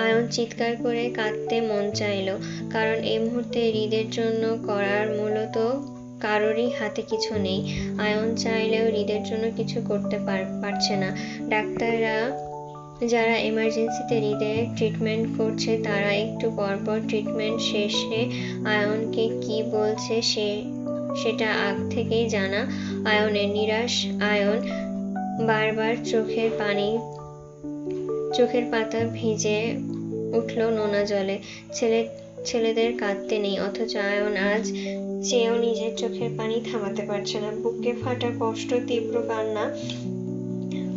আয়ন চিৎকার করে কাঁদতে মন চাইল, কারণ এই মুহূর্তে হৃদের জন্য করার মূলত কারোরই হাতে কিছু নেই। আয়ন চাইলেও হৃদের জন্য কিছু করতে পারছে না। ডাক্তাররা যারা এমার্জেন্সিতে হৃদের ট্রিটমেন্ট করছে তারা একটু পরপর ট্রিটমেন্ট শেষে আয়নকে কি বলছে সেটা আগ থেকেই জানা আয়নের। নিরাশ আয়ন বারবার চোখের পাতা ভিজে উঠল নোনা জলে। ছেলেদের কাঁদতে নেই, অথচ আয়ন আজ চেয়েও নিজের চোখের পানি থামাতে পারছে না। বুকে ফাটা কষ্ট, তীব্র কান্না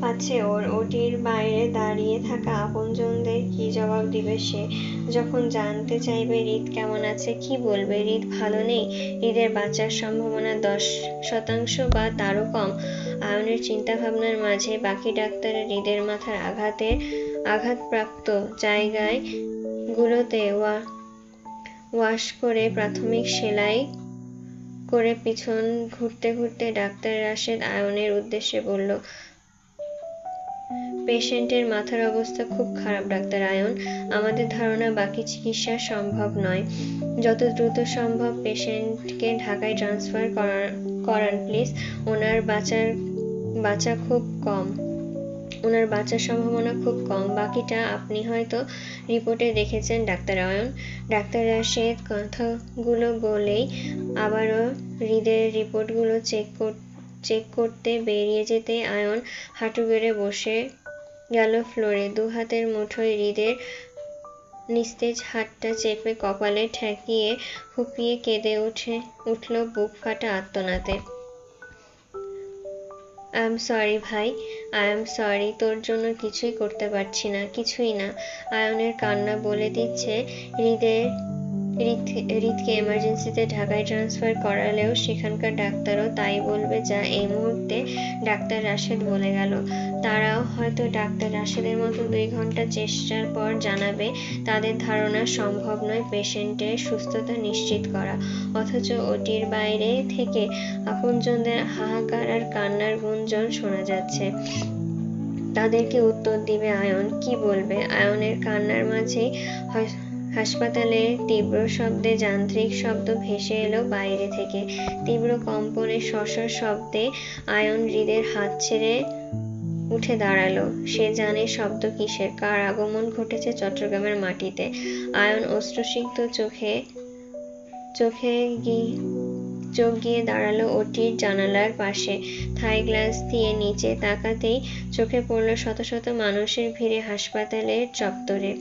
পাচ্ছে ওর। ওটির বাইরে দাঁড়িয়ে থাকা আপনজনদের কি জবাব দিবে সে? যখন জানতে চাইবে হৃদ কেমন আছে, কি বলবে? হৃদ ভালো নেই, হৃদের বাঁচার সম্ভাবনা 10% বা তারও কম। আয়নের চিন্তাভাবনার মাঝে বাকি ডাক্তাররা হৃদের মাথার আঘাতপ্রাপ্ত জায়গায় গুলোতে ওয়াশ করে প্রাথমিক সেলাই করে পিছন ঘুরতে ঘুরতে ডাক্তার রাশেদ আয়নের উদ্দেশ্যে বলল, পেশেন্টের মাথার অবস্থা খুব খারাপ ডাক্তার আয়ন। আমাদের ধারণা বাকি চিকিৎসা সম্ভব নয়। যত দ্রুত সম্ভব পেশেন্টকে ঢাকায় ট্রান্সফার করান প্লিজ। ওনার বাঁচার সম্ভাবনা খুব কম। বাকিটা আপনি হয়তো রিপোর্টে দেখেছেন ডাক্তার আয়ন। ডাক্তার রাশেদ কথাগুলো বলেই আবারও হৃদের রিপোর্টগুলো চেক করতে বেরিয়ে যেতে আয়ন হাঁটু গেড়ে বসে গেল ফ্লোরে। 2 হাতের মুঠোয় হৃদের নিস্তেজ হাতটা চেপে কপালে ঠেকিয়ে ফুঁপিয়ে কেঁদে উঠল বুক ফাটা আর্তনাদে। আই এম সরি ভাই, আই এম সরি, তোর জন্য কিছুই করতে পারছি না, কিছুই না। আয়নের কান্না বলে দিচ্ছে হৃদকে এমার্জেন্সিতে ঢাকায় ট্রান্সফার করালেও সেখানকার ডাক্তারও তাই বলবে যা এই মুহূর্তে ডাক্তার রাশেদ বলে গেল। তারাও হয়তো ডাক্তার রাশেদের মতো 2 ঘন্টা চেষ্টার পর জানাবে তাদের ধারণা সম্ভব নয় পেশেন্টের সুস্থতা নিশ্চিত করা। অথচ ওটির বাইরে থেকে আপনজনদের হাহাকার আর কান্নার গুঞ্জন শোনা যাচ্ছে। তাদেরকে উত্তর দিবে আয়ন, কি বলবে? আয়নের কান্নার মাঝেই হাসপাতালের তীব্র শব্দে যান্ত্রিক শব্দ ভেসে এলো বাইরে থেকে। তীব্র কম্পনে শশর শব্দে আয়ন হৃদের হাত ছেড়ে উঠে দাঁড়ালো। সে জানে শব্দ কিসের, কার আগমন ঘটেছে চট্টগ্রামের মাটিতে। আয়ন অশ্রুসিক্ত চোখ গিয়ে দাঁড়ালো ওটির জানালার পাশে। থাই গ্লাস দিয়ে নিচে তাকাতেই চোখে পড়ল শত শত মানুষের ভিড়ে হাসপাতালের চত্বরে।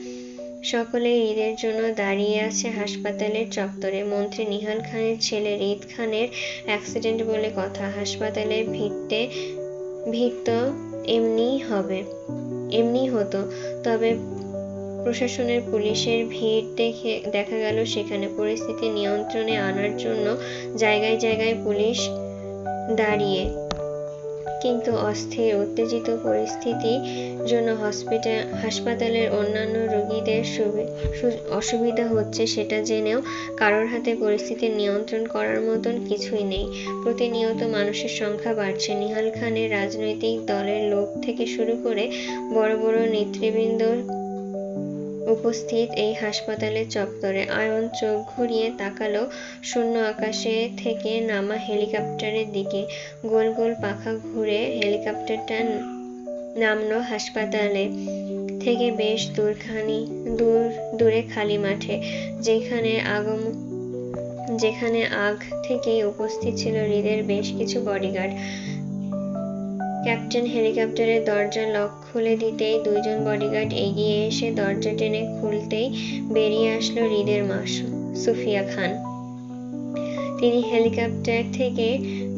সকলে ঈদের জন্য দাঁড়িয়ে আছে হাসপাতালের চত্বরে। মন্ত্রী নিহাল খানের ছেলে হৃদ খানের অ্যাক্সিডেন্ট বলে কথা। হাসপাতালের ভিড় তো এমনি হতো, তবে প্রশাসনের পুলিশের ভিড় দেখে দেখা গেল সেখানে পরিস্থিতি নিয়ন্ত্রণে আনার জন্য জায়গায় জায়গায় পুলিশ দাঁড়িয়ে। কিন্তু অস্থির উত্তেজিত পরিস্থিতির জন্য হাসপাতালের অন্যান্য রোগীদের অসুবিধা হচ্ছে সেটা জেনেও কারোর হাতে পরিস্থিতি নিয়ন্ত্রণ করার মতন কিছুই নেই। প্রতিনিয়ত মানুষের সংখ্যা বাড়ছে। নিহাল খানের রাজনৈতিক দলের লোক থেকে শুরু করে বড় বড় নেতৃবৃন্দ উপস্থিত এই হাসপাতালের চত্বরে। আয়ন চোখ ঘুরিয়ে তাকালো শূন্য আকাশে থেকে নামা হেলিকপ্টারের দিকে। গোল গোল পাখা ঘুরে হেলিকপ্টারটা নামলো হাসপাতালে থেকে বেশ দূরে খালি মাঠে, যেখানে আগ থেকেই উপস্থিত ছিল হৃদের বেশ কিছু বডিগার্ড। ক্যাপ্টেন হেলিকপ্টারের দরজা লক খুলে দিতেই 2 জন বডিগার্ড এগিয়ে এসে দরজা টেনে খুলতেই বেরিয়ে আসলো হৃদের মা সুফিয়া খান। তিনি হেলিকপ্টার থেকে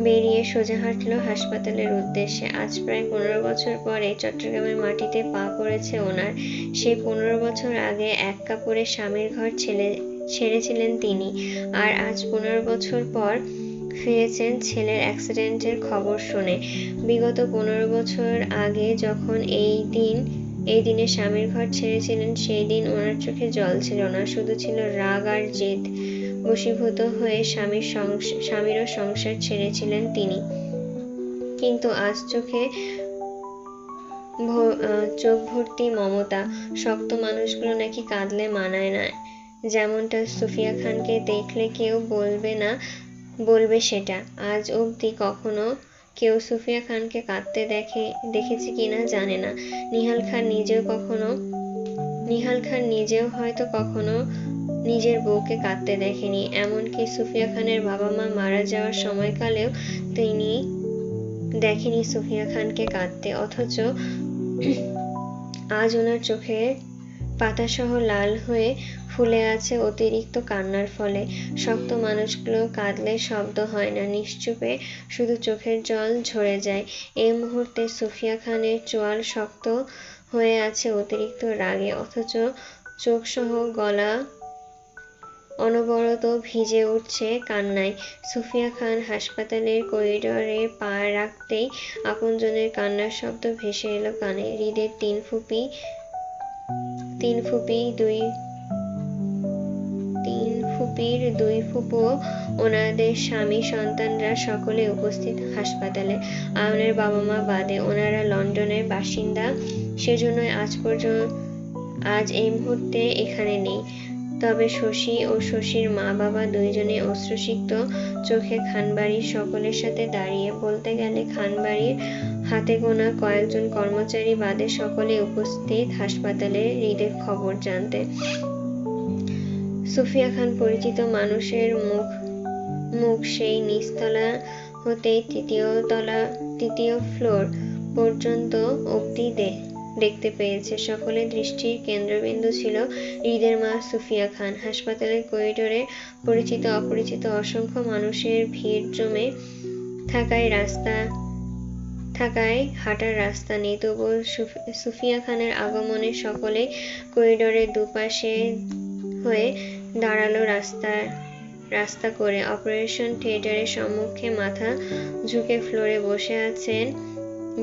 বেরিয়ে সোজা হাঁটলো হাসপাতালের উদ্দেশ্যে। আজ প্রায় 15 বছর পরে চট্টগ্রামের মাটিতে পা পড়েছে ওনার। সেই 15 বছর আগে এক কাপড়ে স্বামীর ঘর ছেড়েছিলেন তিনি, আর আজ 15 বছর পর ফিরেছেন ছেলের অ্যাক্সিডেন্টের খবর শুনে। বিগত 15 বছর আগে যখন এই দিনে স্বামীর ঘর ছেড়েছিলেন, সেই দিন ওনার চোখে জল ছিল না, শুধু ছিল রাগ আর জেদ। বশীভূত হয়ে স্বামীরও সংসার ছেড়েছিলেন তিনি। কিন্তু আজ চোখ ভর্তি মমতা। শক্ত মানুষগুলো নাকি কাঁদলে মানায় না, যেমনটা সুফিয়া খানকে দেখলে কেউ বলবে সেটা। আজ অবধি কখনো কেউ সুফিয়া খানকে কাঁদতে দেখেছে কিনা জানে না। নিহাল খান নিজেও হয়তো কখনো নিজের বউকে কাঁদতে দেখেনি। এমনকি সুফিয়া খানের বাবা মা মারা যাওয়ার সময়কালেও তিনি দেখেনি সুফিয়া খানকে কাঁদতে। অথচ আজ ওনার চোখের পাতাসহ লাল হয়ে ফুলে আছে অতিরিক্ত কান্নার ফলে। শক্ত মানুষগুলো কাঁদলে শব্দ হয় না, নিশ্চুপে শুধু চোখের জল ঝরে যায়। এই মুহূর্তে সুফিয়া খানের চোয়াল শক্ত হয়ে আছে অতিরিক্ত রাগে, অথচ চোখসহ গলা অনবরত ভিজে উঠছে কান্নায়। সুফিয়া খান হাসপাতালের করিডরে পা রাখতেই আপনজনের কান্নার শব্দ ভেসে এলো কানে। হৃদের তিন ফুপির দুই ফুপু, ওনাদের স্বামী সন্তানরা সকলে উপস্থিত হাসপাতালে। আয়নের বাবা মা বাদে। ওনারা লন্ডনের বাসিন্দা, সেজন্যই আজ এই মুহূর্তে এখানে নেই। তবে শশী ও শশীর মা বাবা দুইজনে অশ্রুসিক্ত চোখে খানবাড়ির সকলের সাথে দাঁড়িয়ে। বলতে গেলে খানবাড়ির হাতে গোনা কয়েকজন কর্মচারী বাদে সকলে উপস্থিত হাসপাতালে হৃদের খবর জানতে। সুফিয়া খান পরিচিত মানুষের মুখ সেই নিচতলা হতেই তৃতীয় ফ্লোর পর্যন্ত অবধি দেখতে পেয়েছে। সকলের দৃষ্টির কেন্দ্রবিন্দু ছিল হৃদের মা সুফিয়া খান। হাসপাতালের করিডোরে পরিচিত অপরিচিত অসংখ্য মানুষের ভিড় জমে থাকায় থাকায় হাঁটার রাস্তা নেই। তবুও সুফিয়া খানের আগমনে সকলে করিডোরের দুপাশে হয়ে দাঁড়ালো রাস্তা করে। অপারেশন থিয়েটারের সম্মুখে মাথা ঝুঁকে ফ্লোরে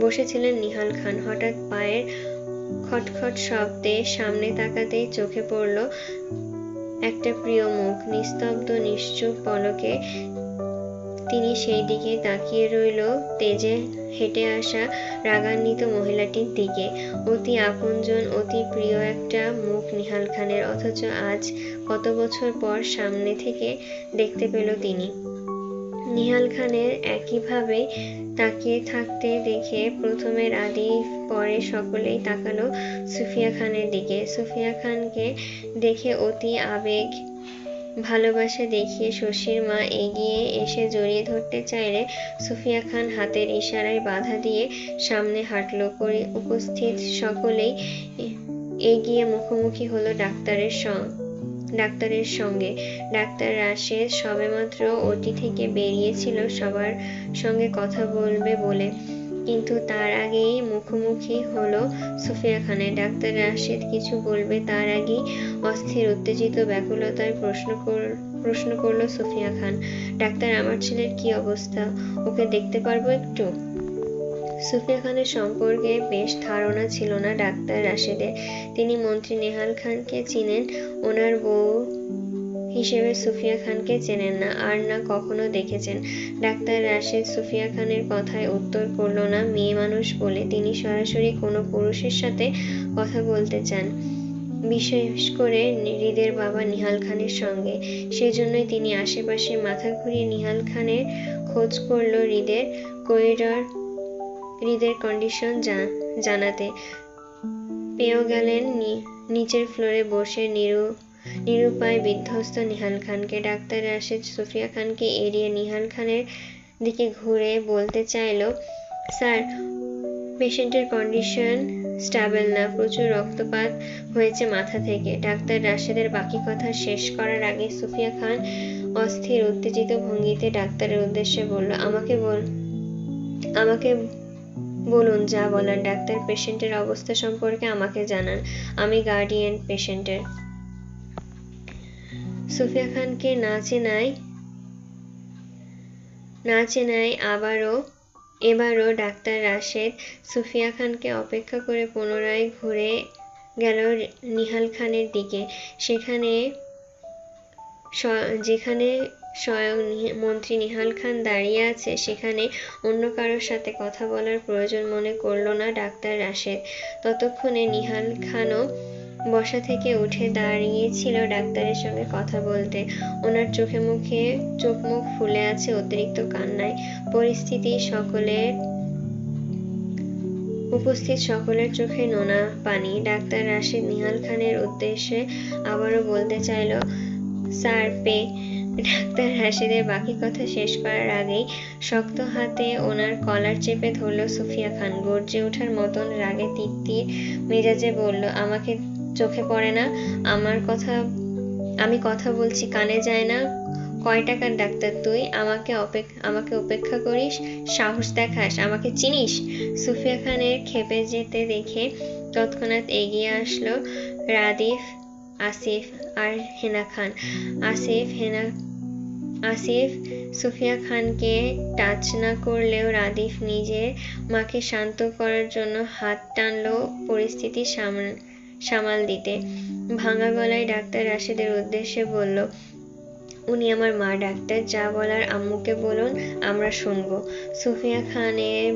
বসেছিলেন নিহাল খান। হঠাৎ পায়ের খটখট শব্দে সামনে তাকাতেই চোখে পড়ল একটা প্রিয় মুখ। নিস্তব্ধ নিশ্চুপ পলকে তিনি সেই দিকে তাকিয়ে রইল, তেজে হেঁটে আসা রাগান্বিত মহিলাটির দিকে। অতি আপনজন, অতি প্রিয় একটা মুখ নিহাল খানের, অথচ আজ কত বছর পর সামনে থেকে দেখতে পেল তিনি। নিহাল খানের একইভাবে তাকিয়ে থাকতে দেখে প্রথমে রাদিফ, পরে সকলেই তাকালো সুফিয়া খানের দিকে। সুফিয়া খানকে দেখে অতি আবেগ ভালোবাসা দেখিয়ে শশীর মা এগিয়ে এসে জড়িয়ে ধরতে চাইলে সুফিয়া খান হাতের ইশারায় বাধা দিয়ে সামনে হাঁটল। উপস্থিত সকলেই এগিয়ে মুখোমুখি হলো ডাক্তারের সঙ্গে। ডাক্তার রাশেদ সবেমাত্র ওটি থেকে বেরিয়েছিল সবার সঙ্গে কথা বলবে বলে, কিন্তু তার আগেই মুখোমুখি হলো সুফিয়া খানের। ডাক্তার রাশেদ কিছু বলবে তার আগেই অস্থির উত্তেজিত ব্যাকুলতায় প্রশ্ন করলো সুফিয়া খান, ডাক্তার, আমার ছেলের কি অবস্থা? ওকে দেখতে পারবো একটু? সুফিয়া খানের সম্পর্কে বেশ ধারণা ছিল না ডাক্তার রাশেদের। তিনি মন্ত্রী নেহাল খানকে চিনেন, ওনার বউ হিসেবে সুফিয়া খানকে চেনেন না, আর না কখনো দেখেছেন। ডাক্তার রাশেদ সুফিয়া খানের কথায় উত্তর করল না। মেয়ে মানুষ বলে তিনি সরাসরি কোনো পুরুষের সাথে কথা বলতে চান, বিশেষ করে হৃদের বাবা নিহাল খানের সঙ্গে। সেজন্যই তিনি আশেপাশে মাথা ঘুরিয়ে নিহাল খানের খোঁজ করল হৃদের কন্ডিশন জানাতে। পেয়েও গেলেন নিচের ফ্লোরে বসে নিরুপায় বিধ্বস্ত নিহাল খানকে। ডাক্তার রাশেদ সুফিয়া খানকে এড়িয়ে নিহাল খানের দিকে ঘুরে বলতে চাইল, স্যার, পেশেন্টের কন্ডিশন স্টেবল না, প্রচুর রক্তপাত হয়েছে মাথা থেকে। ডাক্তার রাশেদের বাকি কথা শেষ করার আগে সুফিয়া খান অস্থির উত্তেজিত ভঙ্গিতে ডাক্তারের উদ্দেশ্যে বলল, আমাকে বলুন যা বলার ডাক্তার, পেশেন্টের অবস্থা সম্পর্কে আমাকে জানান, আমি গার্ডিয়ান পেশেন্টের। সুফিয়া খানকে না চেনায় এবারও ডাক্তার রাশেদ সুফিয়া খানকে অপেক্ষা করে পুনরায় ঘুরে গেল নিহাল খানের দিকে। যেখানে স্বয়ং মন্ত্রী নিহাল খান দাঁড়িয়ে আছে, সেখানে অন্য কারোর সাথে কথা বলার প্রয়োজন মনে করল না ডাক্তার রাশেদ। ততক্ষণে নিহাল খানও বসা থেকে উঠে দাঁড়িয়েছিল ডাক্তারের সঙ্গে কথা বলতে। ওনার চোখ মুখ ফুলে আছে অতিরিক্ত কান্নায়। উপস্থিত সকলের চোখে নোনা পানি। ডাক্তার রাশেদ নিহাল খানের উদ্দেশ্যে আবারও বলতে চাইল, স্যার, ডাক্তার রাশেদের বাকি কথা শেষ করার আগেই শক্ত হাতে ওনার কলার চেপে ধরল সুফিয়া খান। গর্জে ওঠার মতন রাগে তিত্তির মেজাজে বলল, আমাকে চোখে পড়ে না? আমি কথা বলছি, কানে যায় না? কয় টাকার ডাক্তার তুই? আমাকে উপেক্ষা করিস, সাহস দেখাস, আমাকে চিনিস? সুফিয়া খানের ক্ষেপে যেতে দেখে তৎক্ষণাৎ এগিয়ে আসলো রাদিফ, আসিফ আর হেনা খান। আসিফ সুফিয়া খানকে টাচ না করলেও রাদিফ নিজের মাকে শান্ত করার জন্য হাত টানলো পরিস্থিতি সামাল দিতে। ভাঙা গলায় ডাক্তার রাশেদের উদ্দেশ্যে বলল, উনি আমার মা ডাক্তার, যা বলার আম্মুকে বলুন, আমরা শুনবো। সুফিয়া খানের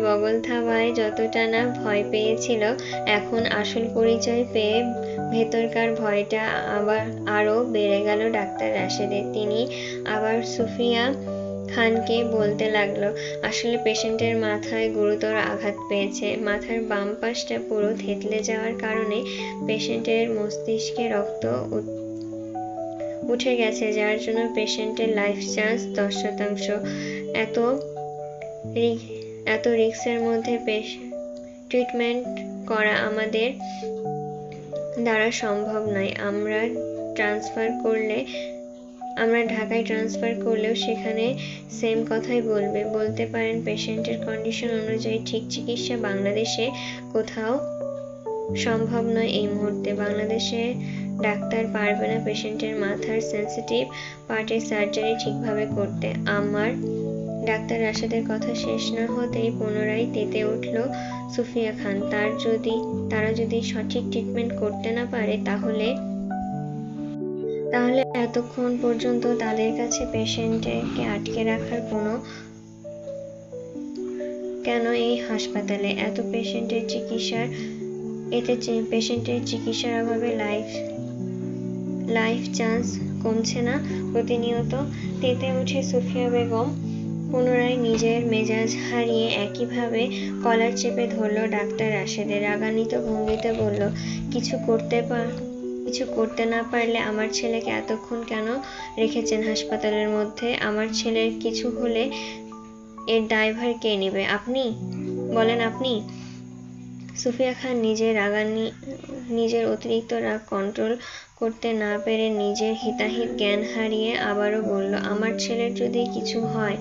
বগল থাবায় যতটা না ভয় পেয়েছিল, এখন আসল পরিচয় পেয়ে ভেতরকার ভয়টা আরো বেড়ে গেল ডাক্তার রাশেদের। তিনি আবার সুফিয়া খানকে বলতে লাগলো, আসলে পেশেন্টের মাথায় গুরুতর আঘাত পেয়েছে। মাথার বাম পাশটা পুরো থেতলে যাওয়ার কারণে পেশেন্টের মস্তিষ্কে রক্ত উঠে গেছে, যার জন্য পেশেন্টের লাইফ চান্স 10%। এত রিস্কের মধ্যে ট্রিটমেন্ট করা আমাদের দ্বারা সম্ভব নয়। আমরা ট্রান্সফার আমরা ঢাকায় ট্রান্সফার করলেও সেখানে সেম কথাই বলবে। বলতে পারেন পেশেন্টের কন্ডিশন অনুযায়ী ঠিক চিকিৎসা বাংলাদেশে কোথাও সম্ভব নয় এই মুহূর্তে। বাংলাদেশে ডাক্তার পারবে না পেশেন্টের মাথার সেন্সিটিভ পার্টের সার্জারি ঠিকভাবে করতে। আমার ডাক্তার রাশেদের কথা শেষ না হতেই পুনরায় তেতে উঠল সুফিয়া খান। তারা যদি সঠিক ট্রিটমেন্ট করতে না পারে তাহলে এতক্ষণ পর্যন্ত তাদের কাছে পেশেন্টকে আটকে রাখার কেন এই হাসপাতালে এত পেশেন্টের চিকিৎসার অভাবে লাইফ চান্স কমছে না প্রতিনিয়ত। তেতে উঠে সুফিয়া বেগম পুনরায় নিজের মেজাজ হারিয়ে একইভাবে কলার চেপে ধরল ডাক্তার রাশেদের। রাগান্বিত ভঙ্গিতে বলল, কিছু করতে না পারলে আমার ছেলেকে এতক্ষণ কেন রেখেছেন হাসপাতালের মধ্যে? আমার ছেলের কিছু হলে এর দায়ভার কে নেবে? আপনি বলেন। আপনি? সুফিয়া খান নিজের অতিরিক্ত রাগ কন্ট্রোল করতে না পেরে নিজের হিতাহিত জ্ঞান হারিয়ে আবারও বলল, আমার ছেলের যদি কিছু হয়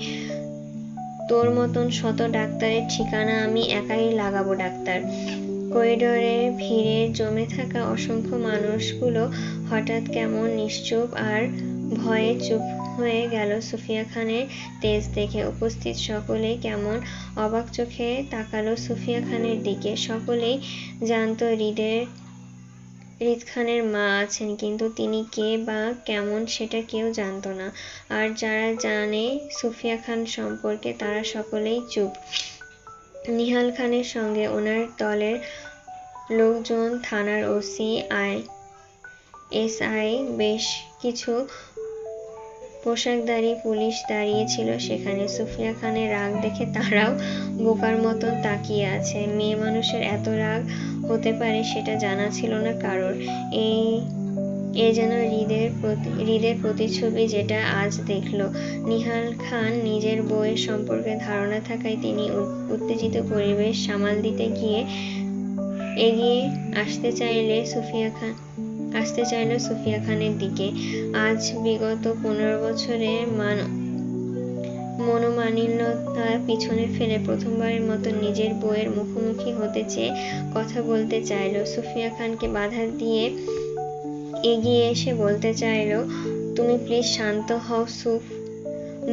তোর মতন শত ডাক্তারের ঠিকানা আমি একাই লাগাবো ডাক্তার। করিডোরে ভিড়ে জমে থাকা অসংখ্য মানুষগুলো হঠাৎ কেমন নিশ্চুপ আর ভয়ে চুপ হয়ে গেল সুফিয়া খানের তেজ দেখে। উপস্থিত সকলেই কেমন অবাক চোখে তাকালো সুফিয়া খানের দিকে। সকলেই জানতো হৃদ খানের মা আছেন, কিন্তু তিনি কে বা কেমন সেটা কেউ জানতো না। আর যারা জানে সুফিয়া খান সম্পর্কে তারা সকলেই চুপ। নিহাল খানের সঙ্গে ওনার দলের লোকজন, থানার ওসি, এসআই, বেশ কিছু পোশাকধারী পুলিশ দাঁড়িয়ে ছিল সেখানে। সুফিয়া খানের রাগ দেখে তারাও বোকার মতন তাকিয়ে আছে। মেয়ে মানুষের এত রাগ হতে পারে সেটা জানা ছিল না কারোর। এ যেন হৃদের প্রতিচ্ছবি যেটা আজ দেখল। নিহাল খান নিজের বউয়ের সম্পর্কে ধারণা থাকায় তিনি উত্তেজিত পরিবেশ সামাল দিতে গিয়ে এগিয়ে আসতে চাইল সুফিয়া খানের দিকে। আজ বিগত 15 বছরের মনোমালিন্যতা পিছনে ফেলে প্রথমবারের মতো নিজের বউয়ের মুখোমুখি হতে চেয়ে কথা বলতে চাইল। সুফিয়া খানকে বাধা দিয়ে এগিয়ে এসে বলতে চাইল, তুমি প্লিজ শান্ত হও সুফ।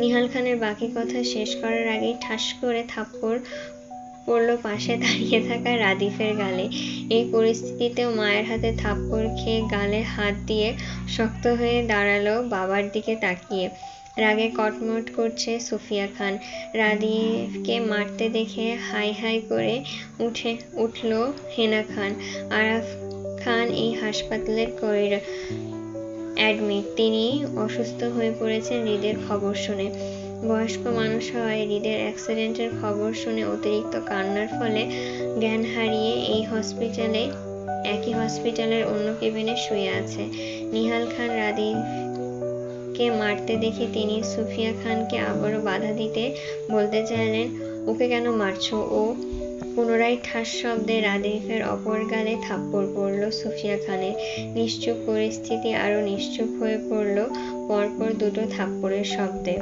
নিহাল খানের বাকি কথা শেষ করার আগেই ঠাস করে থাপ্পড় পড়ল পাশে দাঁড়িয়ে থাকা রাদিফের গালে। এই পরিস্থিতিতেও মায়ের হাতে থাপ্পড় খেয়ে গালে হাত দিয়ে শক্ত হয়ে দাঁড়ালো বাবার দিকে তাকিয়ে। রাগে কটমট করছে সুফিয়া খান। রাদিফকে মারতে দেখে হাই হাই করে উঠল হেনা খান। আরাফ খান এই হাসপাতালের অ্যাডমিট। তিনি অসুস্থ হয়ে পড়েছেন হৃদের খবর শুনে। বয়স্ক মানুষ হওয়ায় হৃদের অ্যাক্সিডেন্টের খবর শুনে অতিরিক্ত কান্নার ফলে জ্ঞান হারিয়ে একই হসপিটালের অন্য কেবিনে শুয়ে আছে। নিহাল খান রাদিফকে মারতে দেখে তিনি সুফিয়া খানকে আবারও বাধা দিতে বলতে চাইলেন, ওকে কেন মারছো? ও পুনরায় ঠাস শব্দে রাদিফের অপর গালে থাপ্পড় পড়ল সুফিয়া খানের। নিশ্চুপ পরিস্থিতি আরো নিশ্চুপ হয়ে পড়ল পরপর দুটো থাপ্পড়ের শব্দে।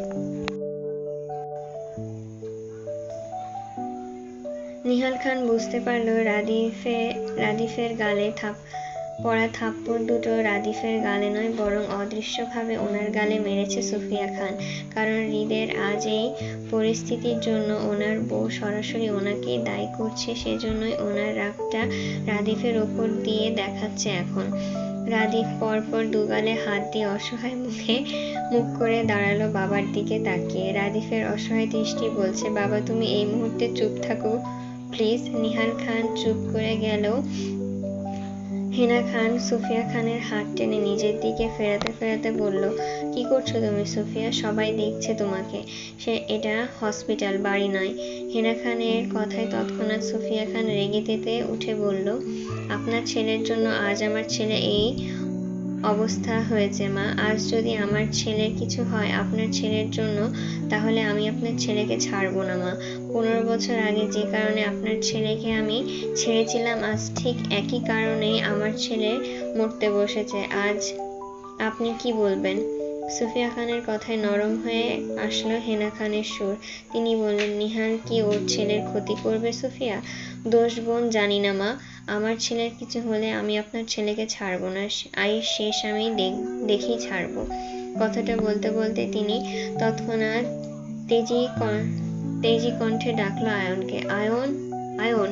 নিহাল খান বুঝতে পারল রাদিফের গালে পড়া থাপ্পড় দুটো রাদিফের গালে নয়, বরং অদৃশ্যভাবে ওনার গালে মেরেছে সুফিয়া খান। কারণ হৃদের আজ এই পরিস্থিতির জন্য ওনার বউ সরাসরি ওনাকেই দায়ী করছে। সেজন্যই ওনার রাগটা রাদিফের ওপর দিয়ে দেখাচ্ছে এখন। রাদিফ পরপর দুগালে হাত দিয়ে অসহায় মুখ করে দাঁড়ালো বাবার দিকে তাকিয়ে। রাদিফের অসহায় দৃষ্টি বলছে, বাবা তুমি এই মুহূর্তে চুপ থাকো প্লিজ। নিহাল খান চুপ করে গেল। হেনা খান সুফিয়া খানের হাত টেনে নিজের দিকে ফেরাতে বলল, কি করছো তুমি সুফিয়া? সবাই দেখছে তোমাকে। এটা হসপিটাল, বাড়ি নয়। হেনা খানের কথায় তৎক্ষণাৎ সুফিয়া খান রেগে তেতে উঠে বলল, আপনার ছেলের জন্য আজ আমার ছেলে এই অবস্থা হয়েছে মা। আজ যদি আমার ছেলের কিছু হয় আপনার ছেলের জন্য, তাহলে আমি আপনার ছেলেকে ছাড়বো না মা। 15 বছর আগে যে কারণে আপনার ছেলেকে আমি ছেড়েছিলাম, আজ ঠিক একই কারণেই আমার ছেলে মরতে বসেছে। আজ আপনি কি বলবেন? সুফিয়া খানের কথায় নরম হয়ে আসলো হেনা খানের সুর। তিনি বললেন, নিহাল কি ওর ছেলের ক্ষতি করবে সুফিয়া? দোষ বোন জানি না মা, আমার ছেলের কিছু হলে আমি আপনার ছেলেকে ছাড়বো না, শেষ আমি দেখেই ছাড়বো। কথাটা বলতে বলতে তিনি তৎক্ষণাৎ তেজি কণ্ঠে ডাকলো আয়নকে। Ion, ion.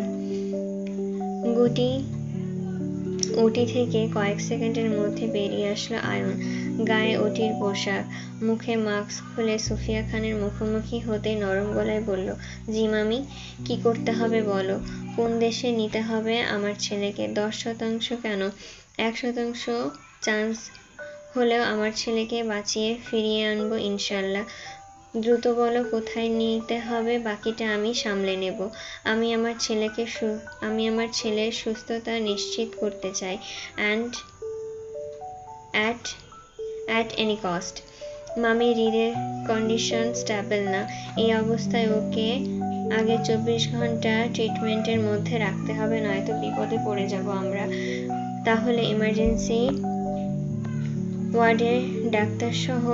ওটি থেকে কয়েক সেকেন্ডের মধ্যে বেরিয়ে আসলো আয়ন। গায়ে ওটির পোশাক, মুখে মাস্ক খুলে সুফিয়া খানের মুখোমুখি হতেই নরম গলায় বলল, জি মামি, কি করতে হবে বলো? কোন দেশে নিতে হবে আমার ছেলেকে? 10% কেন, 1% চান্স হলেও আমার ছেলেকে বাঁচিয়ে ফিরিয়ে আনবো ইনশাল্লাহ। দ্রুত বলো কোথায় নিতে হবে, বাকিটা আমি সামলে নেব। আমি আমার ছেলের সুস্থতা নিশ্চিত করতে চাই, অ্যান্ড অ্যাট এনি কস্ট। মামি, হৃদের কন্ডিশন স্টেবল না, এই অবস্থায় ওকে আগে 24 ঘন্টা ট্রিটমেন্টের মধ্যে রাখতে হবে, নয়তো বিপদে পড়ে যাব আমরা। তাহলে ইমার্জেন্সি ওয়ার্ডের ডাক্তার সহ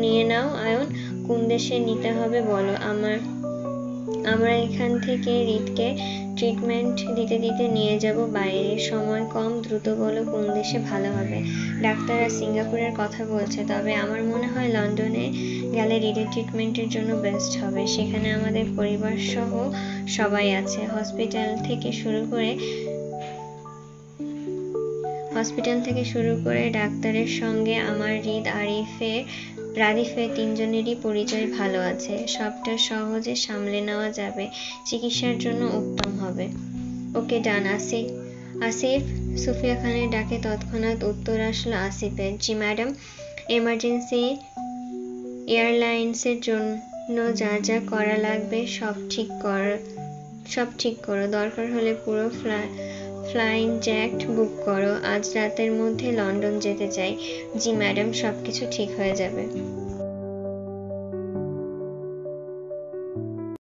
নিয়ে নাও আয়ন। কোন দেশে নিতে হবে বলো, আমরা এখান থেকে হৃদকে ট্রিটমেন্ট দিতে দিতে নিয়ে যাব বাইরে। সময় কম, দ্রুত বলো কোন দেশে ভালো হবে। ডাক্তাররা সিঙ্গাপুরের কথা বলছে, তবে আমার মনে হয় লন্ডনে গেলে হৃদের ট্রিটমেন্টের জন্য বেস্ট হবে। সেখানে আমাদের পরিবার সহ সবাই আছে। হসপিটাল থেকে শুরু করে ডাক্তারের সঙ্গে আমার রাদিফের তিনজনেরই পরিচয় ভালো আছে। সবটা সহজে সামলে নেওয়া যাবে, চিকিৎসার জন্য উত্তম হবে। ওকে ডান। আসিফ। সুফিয়া খানের ডাকে তৎক্ষণাৎ উত্তর আসলো আসিফের। জি ম্যাডাম। এমার্জেন্সি এয়ারলাইন্সের জন্য যা যা করা লাগবে সব ঠিক করো। দরকার হলে পুরো ফ্লাইং জ্যাট বুক করো। আজ রাতের মধ্যে লন্ডন যেতে চাই। জি ম্যাডাম, সবকিছু ঠিক হয়ে যাবে।